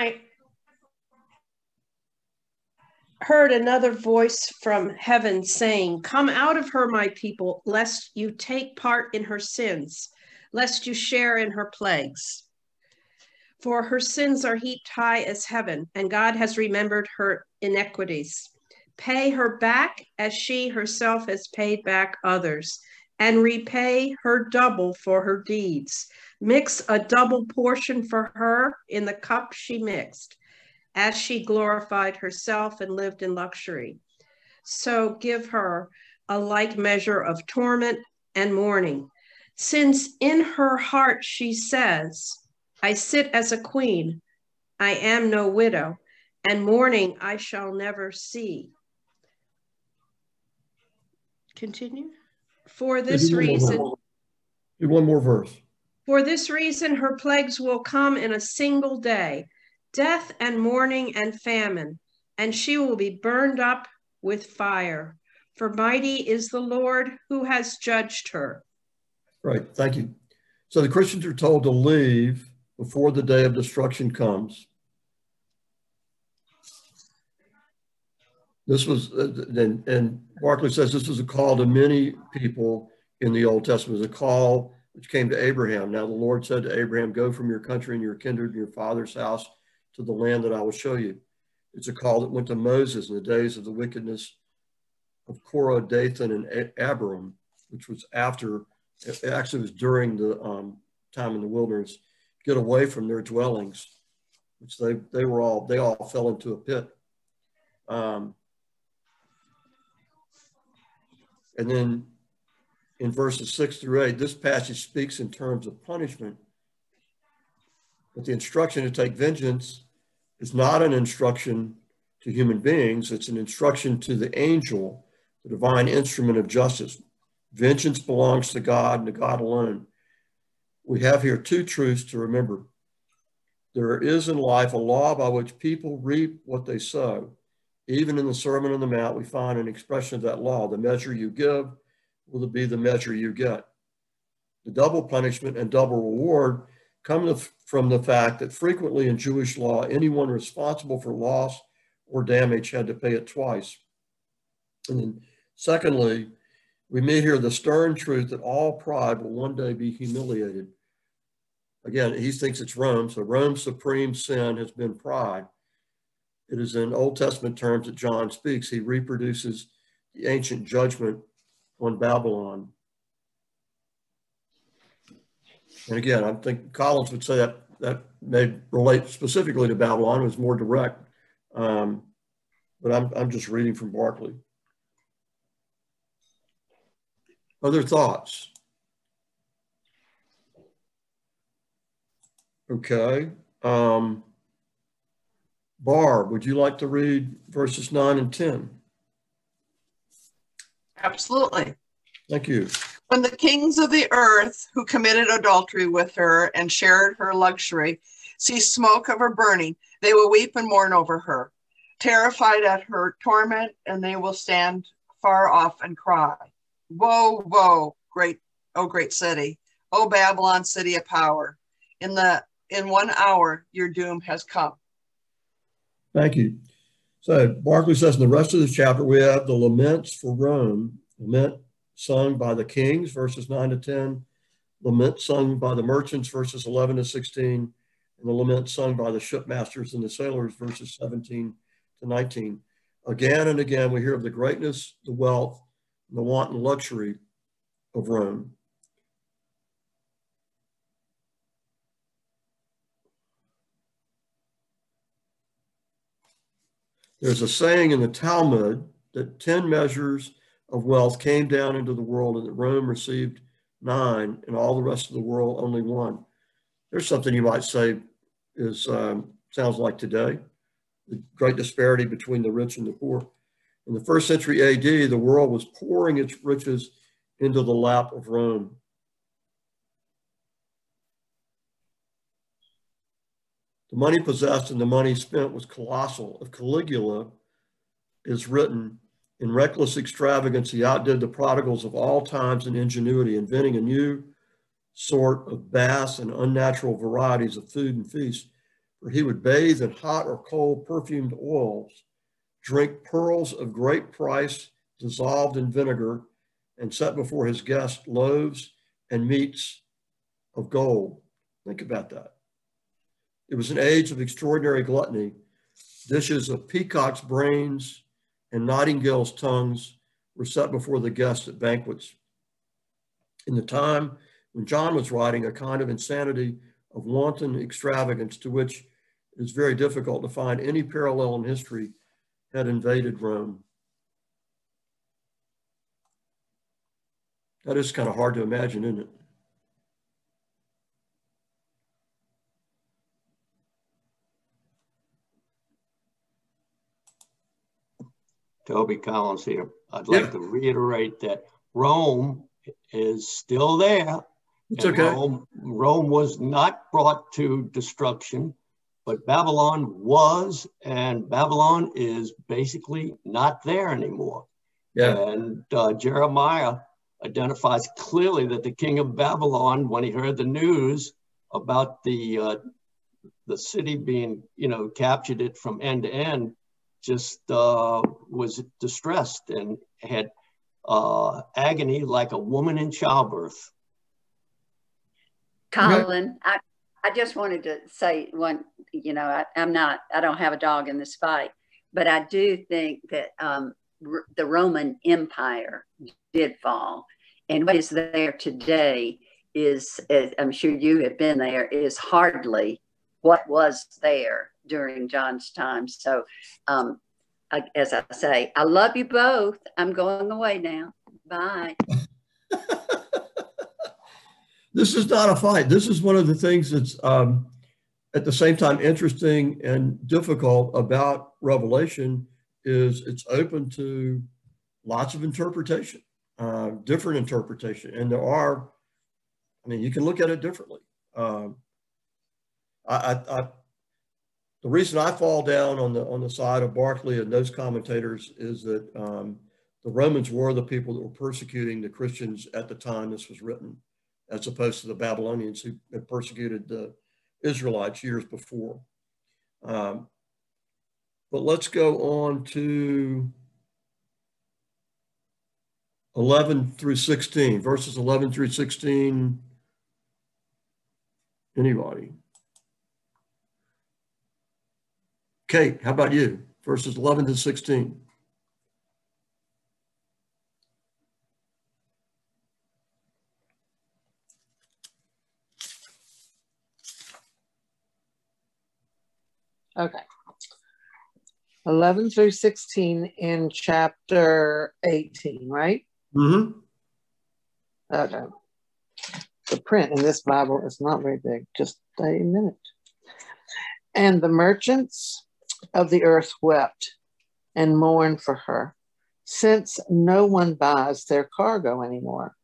heard another voice from heaven saying, "Come out of her, my people, lest you take part in her sins, lest you share in her plagues. For her sins are heaped high as heaven, and God has remembered her iniquities. Pay her back as she herself has paid back others, and repay her double for her deeds. Mix a double portion for her in the cup she mixed, as she glorified herself and lived in luxury. So give her a like measure of torment and mourning, since in her heart she says, I sit as a queen, I am no widow, and mourning I shall never see." Continue. For this reason, do one more verse. For this reason, her plagues will come in a single day, death and mourning and famine, and she will be burned up with fire. For mighty is the Lord who has judged her. Right, thank you. So the Christians are told to leave before the day of destruction comes. This was, and Barclay says this was a call to many people in the Old Testament. It was a call which came to Abraham. Now the Lord said to Abraham, "Go from your country and your kindred and your father's house to the land that I will show you." It's a call that went to Moses in the days of the wickedness of Korah, Dathan, and Abiram, which was after, it actually was during the time in the wilderness. Get away from their dwellings, which they all fell into a pit. And then in verses 6 through 8, this passage speaks in terms of punishment. But the instruction to take vengeance is not an instruction to human beings. It's an instruction to the angel, the divine instrument of justice. Vengeance belongs to God and to God alone. We have here two truths to remember. There is in life a law by which people reap what they sow. Even in the Sermon on the Mount, we find an expression of that law. The measure you give will be the measure you get. The double punishment and double reward come from the fact that frequently in Jewish law, anyone responsible for loss or damage had to pay it twice. And then secondly, we may hear the stern truth that all pride will one day be humiliated. Again, he thinks it's Rome, so Rome's supreme sin has been pride. It is in Old Testament terms that John speaks. He reproduces the ancient judgment on Babylon. And again, I think Collins would say that may relate specifically to Babylon. It was more direct, but I'm just reading from Barclay. Other thoughts? Okay. Barb, would you like to read verses 9 and 10? Absolutely. Thank you. When the kings of the earth who committed adultery with her and shared her luxury see smoke of her burning, they will weep and mourn over her, terrified at her torment, and they will stand far off and cry, "Woe, woe, great city, O Babylon, city of power! In 1 hour your doom has come." Thank you. So Barclay says in the rest of this chapter, we have the laments for Rome, lament sung by the kings, verses 9 to 10, lament sung by the merchants, verses 11 to 16, and the lament sung by the shipmasters and the sailors, verses 17 to 19. Again and again, we hear of the greatness, the wealth, and the wanton luxury of Rome. There's a saying in the Talmud that 10 measures of wealth came down into the world and that Rome received 9 and all the rest of the world only 1. There's something you might say is sounds like today, the great disparity between the rich and the poor. In the 1st century AD, the world was pouring its riches into the lap of Rome. The money possessed and the money spent was colossal. If Caligula is written, in reckless extravagance, he outdid the prodigals of all times in ingenuity, inventing a new sort of vast and unnatural varieties of food and feast, for he would bathe in hot or cold perfumed oils, drink pearls of great price dissolved in vinegar, and set before his guests loaves and meats of gold. Think about that. It was an age of extraordinary gluttony. Dishes of peacock's brains and nightingale's tongues were set before the guests at banquets. In the time when John was writing, a kind of insanity of wanton extravagance to which it is very difficult to find any parallel in history had invaded Rome. That is kind of hard to imagine, isn't it? Toby Collins here. I'd like to reiterate that Rome is still there. It's okay. Rome was not brought to destruction, but Babylon was, and Babylon is basically not there anymore. Yeah. And Jeremiah identifies clearly that the king of Babylon, when he heard the news about the city being, captured it from end to end, just was distressed and had agony like a woman in childbirth. Colin, I just wanted to say one, I don't have a dog in this fight, but I do think that the Roman Empire did fall. And what is there today is, I'm sure you have been there, is hardly what was there during John's time. So as I say, I love you both. I'm going away now. Bye. This is not a fight. This is one of the things that's at the same time interesting and difficult about Revelation is it's open to lots of interpretation, different interpretation. And there are, you can look at it differently. The reason I fall down on the side of Barclay and those commentators is that the Romans were the people that were persecuting the Christians at the time this was written, as opposed to the Babylonians who had persecuted the Israelites years before. But let's go on to 11 through 16, verses 11 through 16. Anybody? Kate, how about you? Verses 11 to 16. Okay. 11 through 16 in chapter 18, right? Mm-hmm. Okay. The print in this Bible is not very big. Just a minute. And the merchants of the earth wept and mourned for her, since no one buys their cargo anymore.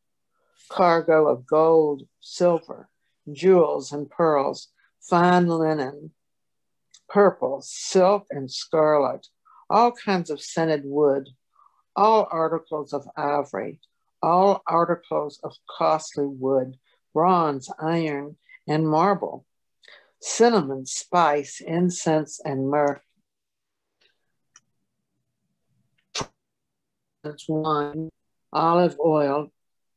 Cargo of gold, silver, jewels and pearls, fine linen, purple, silk, and scarlet, all kinds of scented wood, all articles of ivory, all articles of costly wood, bronze, iron, and marble, cinnamon, spice, incense, and myrrh, wine, olive oil,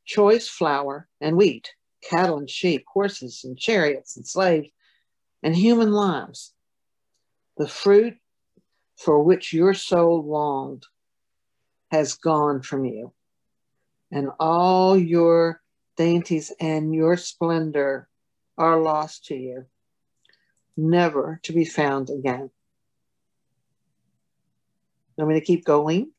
choice flour, and wheat, cattle and sheep, horses and chariots and slaves, and human lives. The fruit for which your soul longed has gone from you, and all your dainties and your splendor are lost to you, never to be found again. Want me to keep going?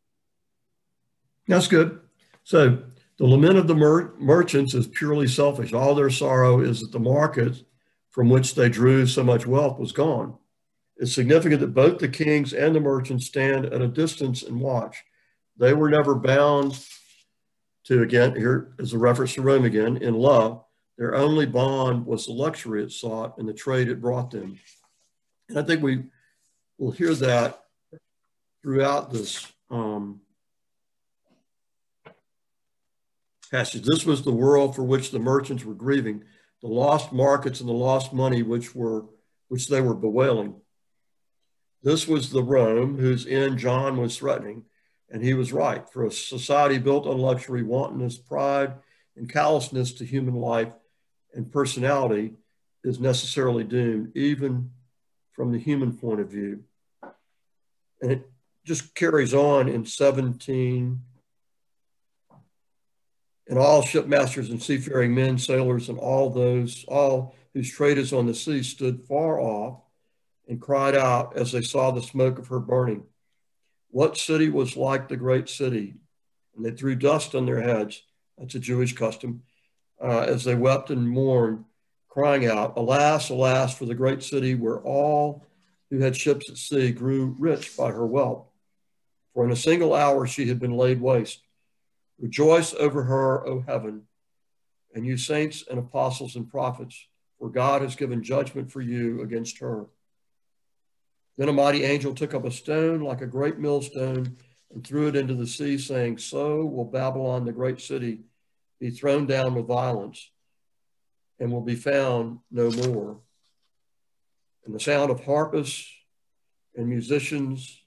That's good. So the lament of the merchants is purely selfish. All their sorrow is that the market from which they drew so much wealth was gone. It's significant that both the kings and the merchants stand at a distance and watch. They were never bound to, again, here is a reference to Rome again, in love. Their only bond was the luxury it sought and the trade it brought them. And I think we will hear that throughout this passage. This was the world for which the merchants were grieving, the lost markets and the lost money which they were bewailing. This was the Rome whose end John was threatening, and he was right. For a society built on luxury, wantonness, pride, and callousness to human life and personality is necessarily doomed, even from the human point of view. And it just carries on in 17. And all shipmasters and seafaring men, sailors, and all whose trade is on the sea stood far off and cried out as they saw the smoke of her burning. What city was like the great city? And they threw dust on their heads. That's a Jewish custom. As they wept and mourned, crying out, alas, alas, for the great city where all who had ships at sea grew rich by her wealth. For in a single hour she had been laid waste. Rejoice over her, O heaven, and you saints and apostles and prophets, for God has given judgment for you against her. Then a mighty angel took up a stone like a great millstone and threw it into the sea, saying, so will Babylon, the great city, be thrown down with violence and will be found no more. And the sound of harpists and musicians,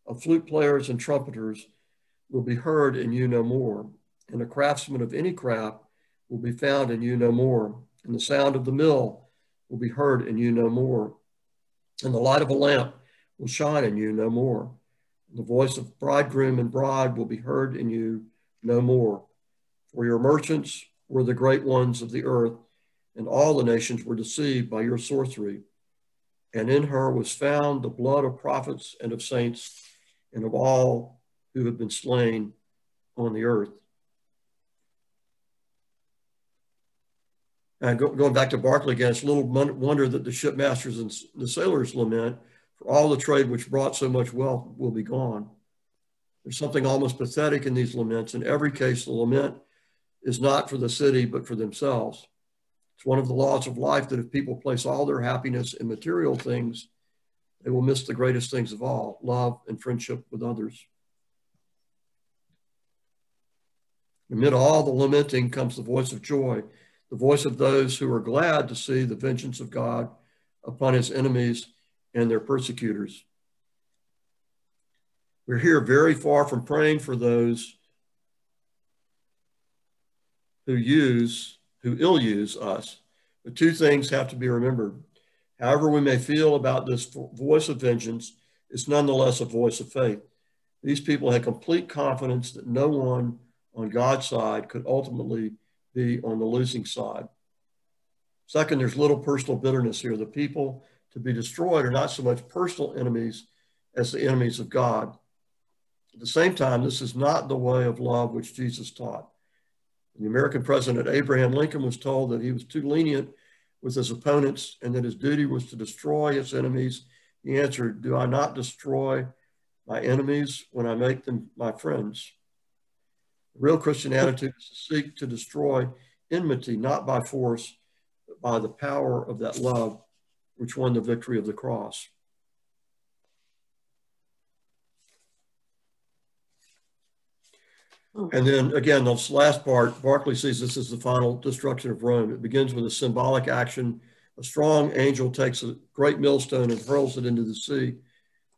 of flute players and trumpeters will be heard in you no more. And the craftsman of any craft will be found in you no more. And the sound of the mill will be heard in you no more. And the light of a lamp will shine in you no more. And the voice of bridegroom and bride will be heard in you no more. For your merchants were the great ones of the earth, and all the nations were deceived by your sorcery. And in her was found the blood of prophets and of saints and of all who have been slain on the earth. And going back to Barclay again, it's little wonder that the shipmasters and the sailors lament, for all the trade which brought so much wealth will be gone. There's something almost pathetic in these laments. In every case, the lament is not for the city, but for themselves. It's one of the laws of life that if people place all their happiness in material things, they will miss the greatest things of all, love and friendship with others. Amid all the lamenting comes the voice of joy, the voice of those who are glad to see the vengeance of God upon his enemies and their persecutors. We're here very far from praying for those who ill use us. But two things have to be remembered. However we may feel about this voice of vengeance, it's nonetheless a voice of faith. These people had complete confidence that no one on God's side could ultimately be on the losing side. Second, there's little personal bitterness here. The people to be destroyed are not so much personal enemies as the enemies of God. At the same time, this is not the way of love which Jesus taught. The American president Abraham Lincoln was told that he was too lenient with his opponents and that his duty was to destroy his enemies. He answered, do I not destroy my enemies when I make them my friends? The real Christian attitude is to seek to destroy enmity, not by force, but by the power of that love which won the victory of the cross. And then again, this last part, Barclay sees this as the final destruction of Rome. It begins with a symbolic action. A strong angel takes a great millstone and hurls it into the sea,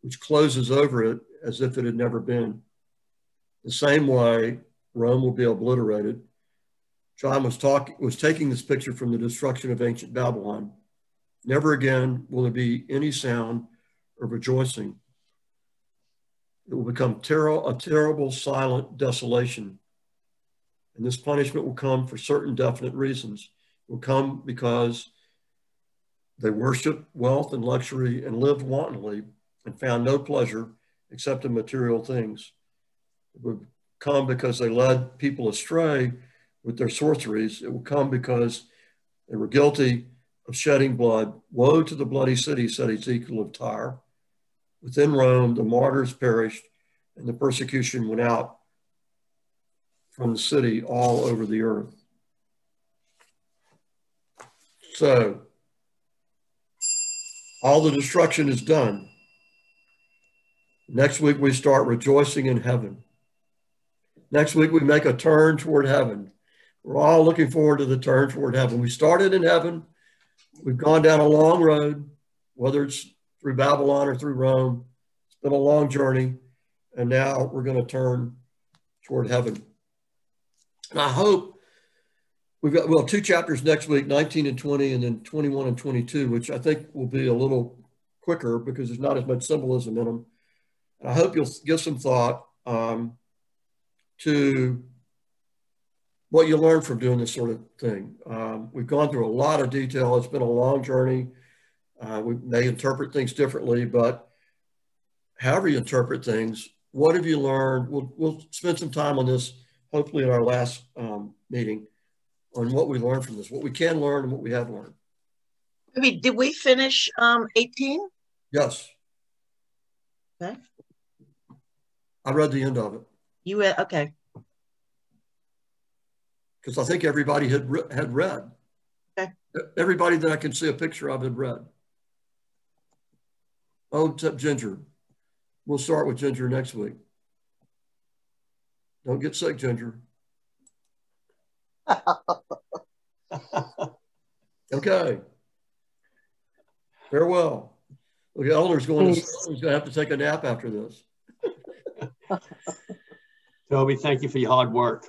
which closes over it as if it had never been. The same way, Rome will be obliterated. John was taking this picture from the destruction of ancient Babylon. Never again will there be any sound of rejoicing. It will become a terrible, silent desolation. And this punishment will come for certain definite reasons. It will come because they worshiped wealth and luxury and lived wantonly and found no pleasure except in material things. It will come because they led people astray with their sorceries. It will come because they were guilty of shedding blood. Woe to the bloody city, said Ezekiel of Tyre. Within Rome, the martyrs perished and the persecution went out from the city all over the earth. So, all the destruction is done. Next week, we start rejoicing in heaven. Next week, we make a turn toward heaven. We're all looking forward to the turn toward heaven. We started in heaven. We've gone down a long road, whether it's through Babylon or through Rome. It's been a long journey, and now we're going to turn toward heaven. And I hope we've got, well, 2 chapters next week, 19 and 20, and then 21 and 22, which I think will be a little quicker because there's not as much symbolism in them. And I hope you'll give some thought to what you learn from doing this sort of thing. We've gone through a lot of detail. It's been a long journey. We may interpret things differently, but however you interpret things, what have you learned? We'll spend some time on this, hopefully in our last meeting, on what we learned from this, what we can learn and what we have learned. Did we finish 18? Yes. Okay. I read the end of it. You read, okay. Because I think everybody had read. Okay. Everybody that I can see a picture of had read. Oh, except Ginger. We'll start with Ginger next week. Don't get sick, Ginger. Okay. Farewell. Okay, Elder's going to, he's going to have to take a nap after this. Toby, thank you for your hard work.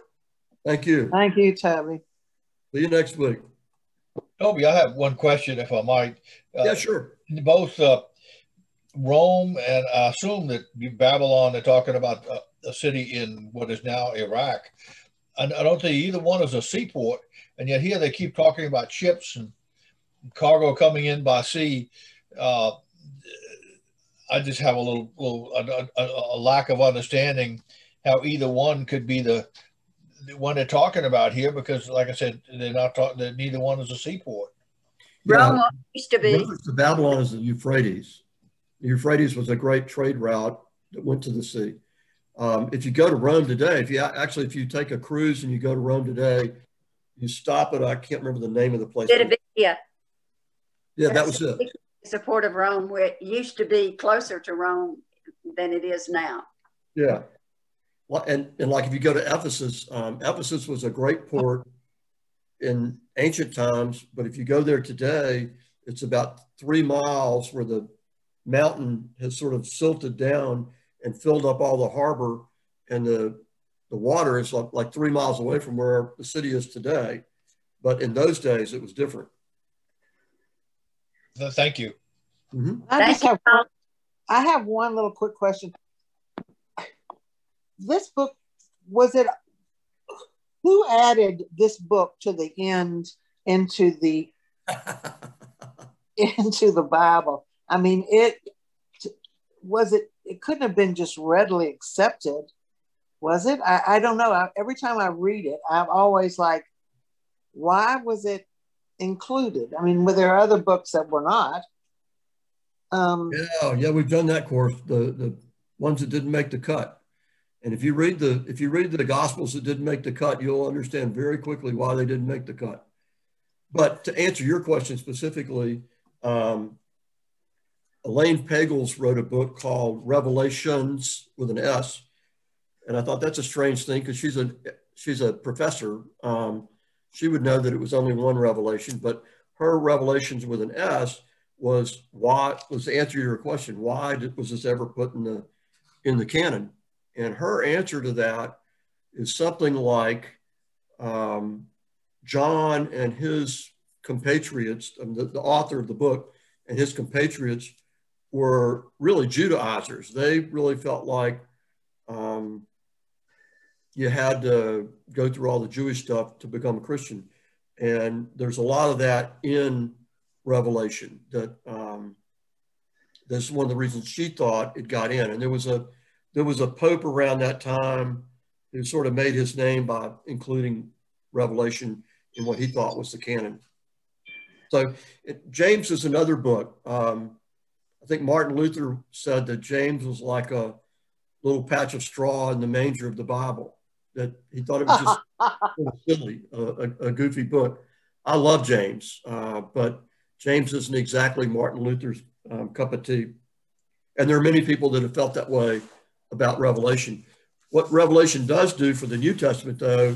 Thank you. Thank you, Toby. See you next week. Toby, I have one question, if I might. Yeah, sure. Both Rome and I assume that Babylon, they're talking about a city in what is now Iraq. I don't think either one is a seaport, and yet here they keep talking about ships and cargo coming in by sea. I just have a lack of understanding how either one could be the one they're talking about here, because, like I said, they're not talking. That neither one is a seaport. Rome used to be. The Babylon is the Euphrates. The Euphrates was a great trade route that went to the sea. If you go to Rome today, if you take a cruise and you go to Rome today, you stop at, I can't remember the name of the place. Yeah, that was it. It's a port of Rome, where it used to be closer to Rome than it is now. Yeah. Well, and like if you go to Ephesus, Ephesus was a great port in ancient times, but if you go there today, it's about 3 miles where the mountain has sort of silted down and filled up all the harbor, and the water is like 3 miles away from where the city is today. But in those days, it was different. Thank you. Mm-hmm. I have one little quick question. This book, who added this book to the end into the Bible? I mean, it couldn't have been just readily accepted, was it? I don't know. Every time I read it, I'm always like, why was it included? I mean, there are other books that were not. Yeah, we've done that course. The ones that didn't make the cut. And if you read the Gospels that didn't make the cut, you'll understand very quickly why they didn't make the cut. But to answer your question specifically, Elaine Pagels wrote a book called Revelations with an S, and I thought that's a strange thing because she's a professor. She would know that it was only one revelation, but her Revelations with an S was the answer to your question. Why was this ever put in the canon? And her answer to that is something like John and his compatriots, the author of the book and his compatriots, were really Judaizers. They really felt like you had to go through all the Jewish stuff to become a Christian. And there's a lot of that in Revelation that that's one of the reasons she thought it got in. And there was a pope around that time who sort of made his name by including Revelation in what he thought was the canon. So James is another book. I think Martin Luther said that James was like a little patch of straw in the manger of the Bible, that he thought it was just sort of silly, a goofy book. I love James, but James isn't exactly Martin Luther's cup of tea. And there are many people that have felt that way about Revelation. What Revelation does do for the New Testament, though,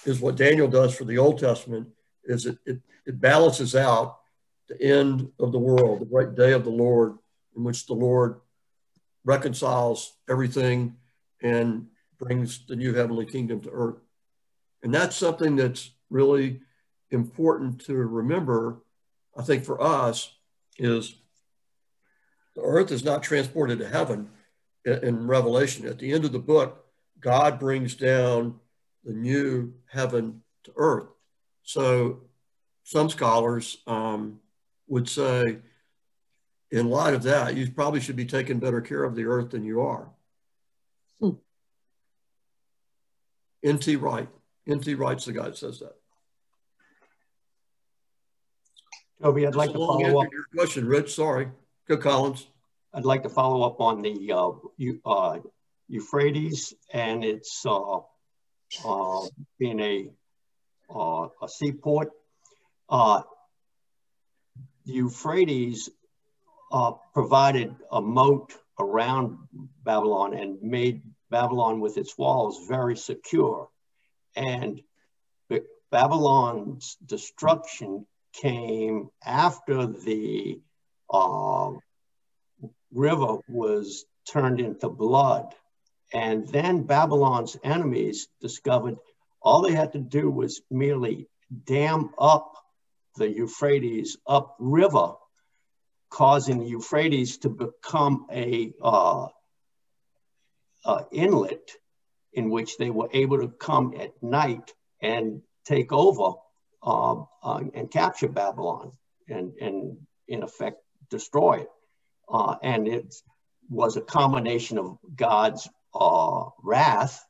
is what Daniel does for the Old Testament, is it balances out the end of the world, the great day of the Lord, in which the Lord reconciles everything and brings the new heavenly kingdom to earth. And that's something that's really important to remember, I think, for us, is the earth is not transported to heaven in Revelation. At the end of the book, God brings down the new heaven to earth. So some scholars would say, in light of that, you probably should be taking better care of the earth than you are. N.T. Wright. N.T. Wright's the guy that says that. Toby, I'd like to follow up. Your question, Rich. Sorry. Go, Collins. I'd like to follow up on the Euphrates and its being a seaport. The Euphrates provided a moat around Babylon and made Babylon with its walls very secure. And Babylon's destruction came after the river was turned into blood. And then Babylon's enemies discovered all they had to do was merely dam up the Euphrates upriver, causing the Euphrates to become a inlet in which they were able to come at night and take over and capture Babylon and in effect destroy it. And it was a combination of God's wrath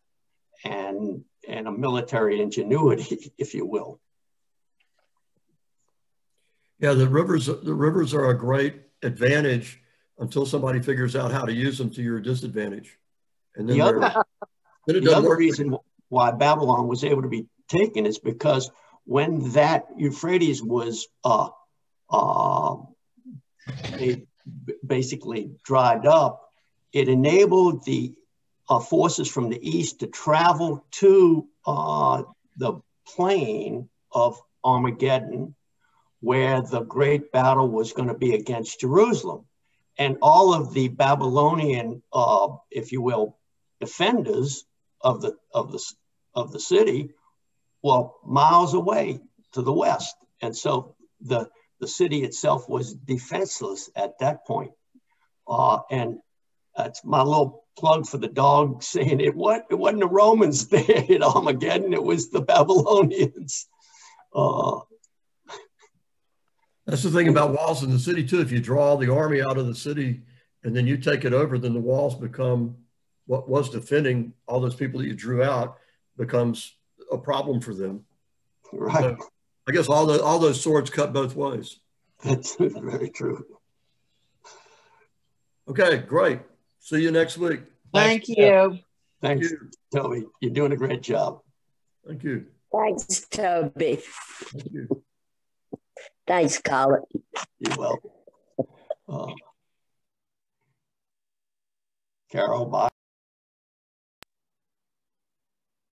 and a military ingenuity, if you will. Yeah, the rivers are a great advantage until somebody figures out how to use them to your disadvantage. And then the other reason why Babylon was able to be taken is because when that Euphrates was basically dried up, it enabled the forces from the east to travel to the plain of Armageddon, where the great battle was going to be against Jerusalem. And all of the Babylonian, if you will, defenders of the city were miles away to the west. And so the city itself was defenseless at that point. And that's my little plug for the dog, saying it wasn't the Romans there at Armageddon, it was the Babylonians. That's the thing about walls in the city too. If you draw the army out of the city and then you take it over, then the walls become what was defending all those people that you drew out becomes a problem for them. Right. So I guess all those swords cut both ways. That's very true. Okay, great. See you next week. Thank you. Thanks, Toby. You're doing a great job. Thank you. Thanks, Toby. Thank you. Thanks, Colin. You're welcome. Carol, bye.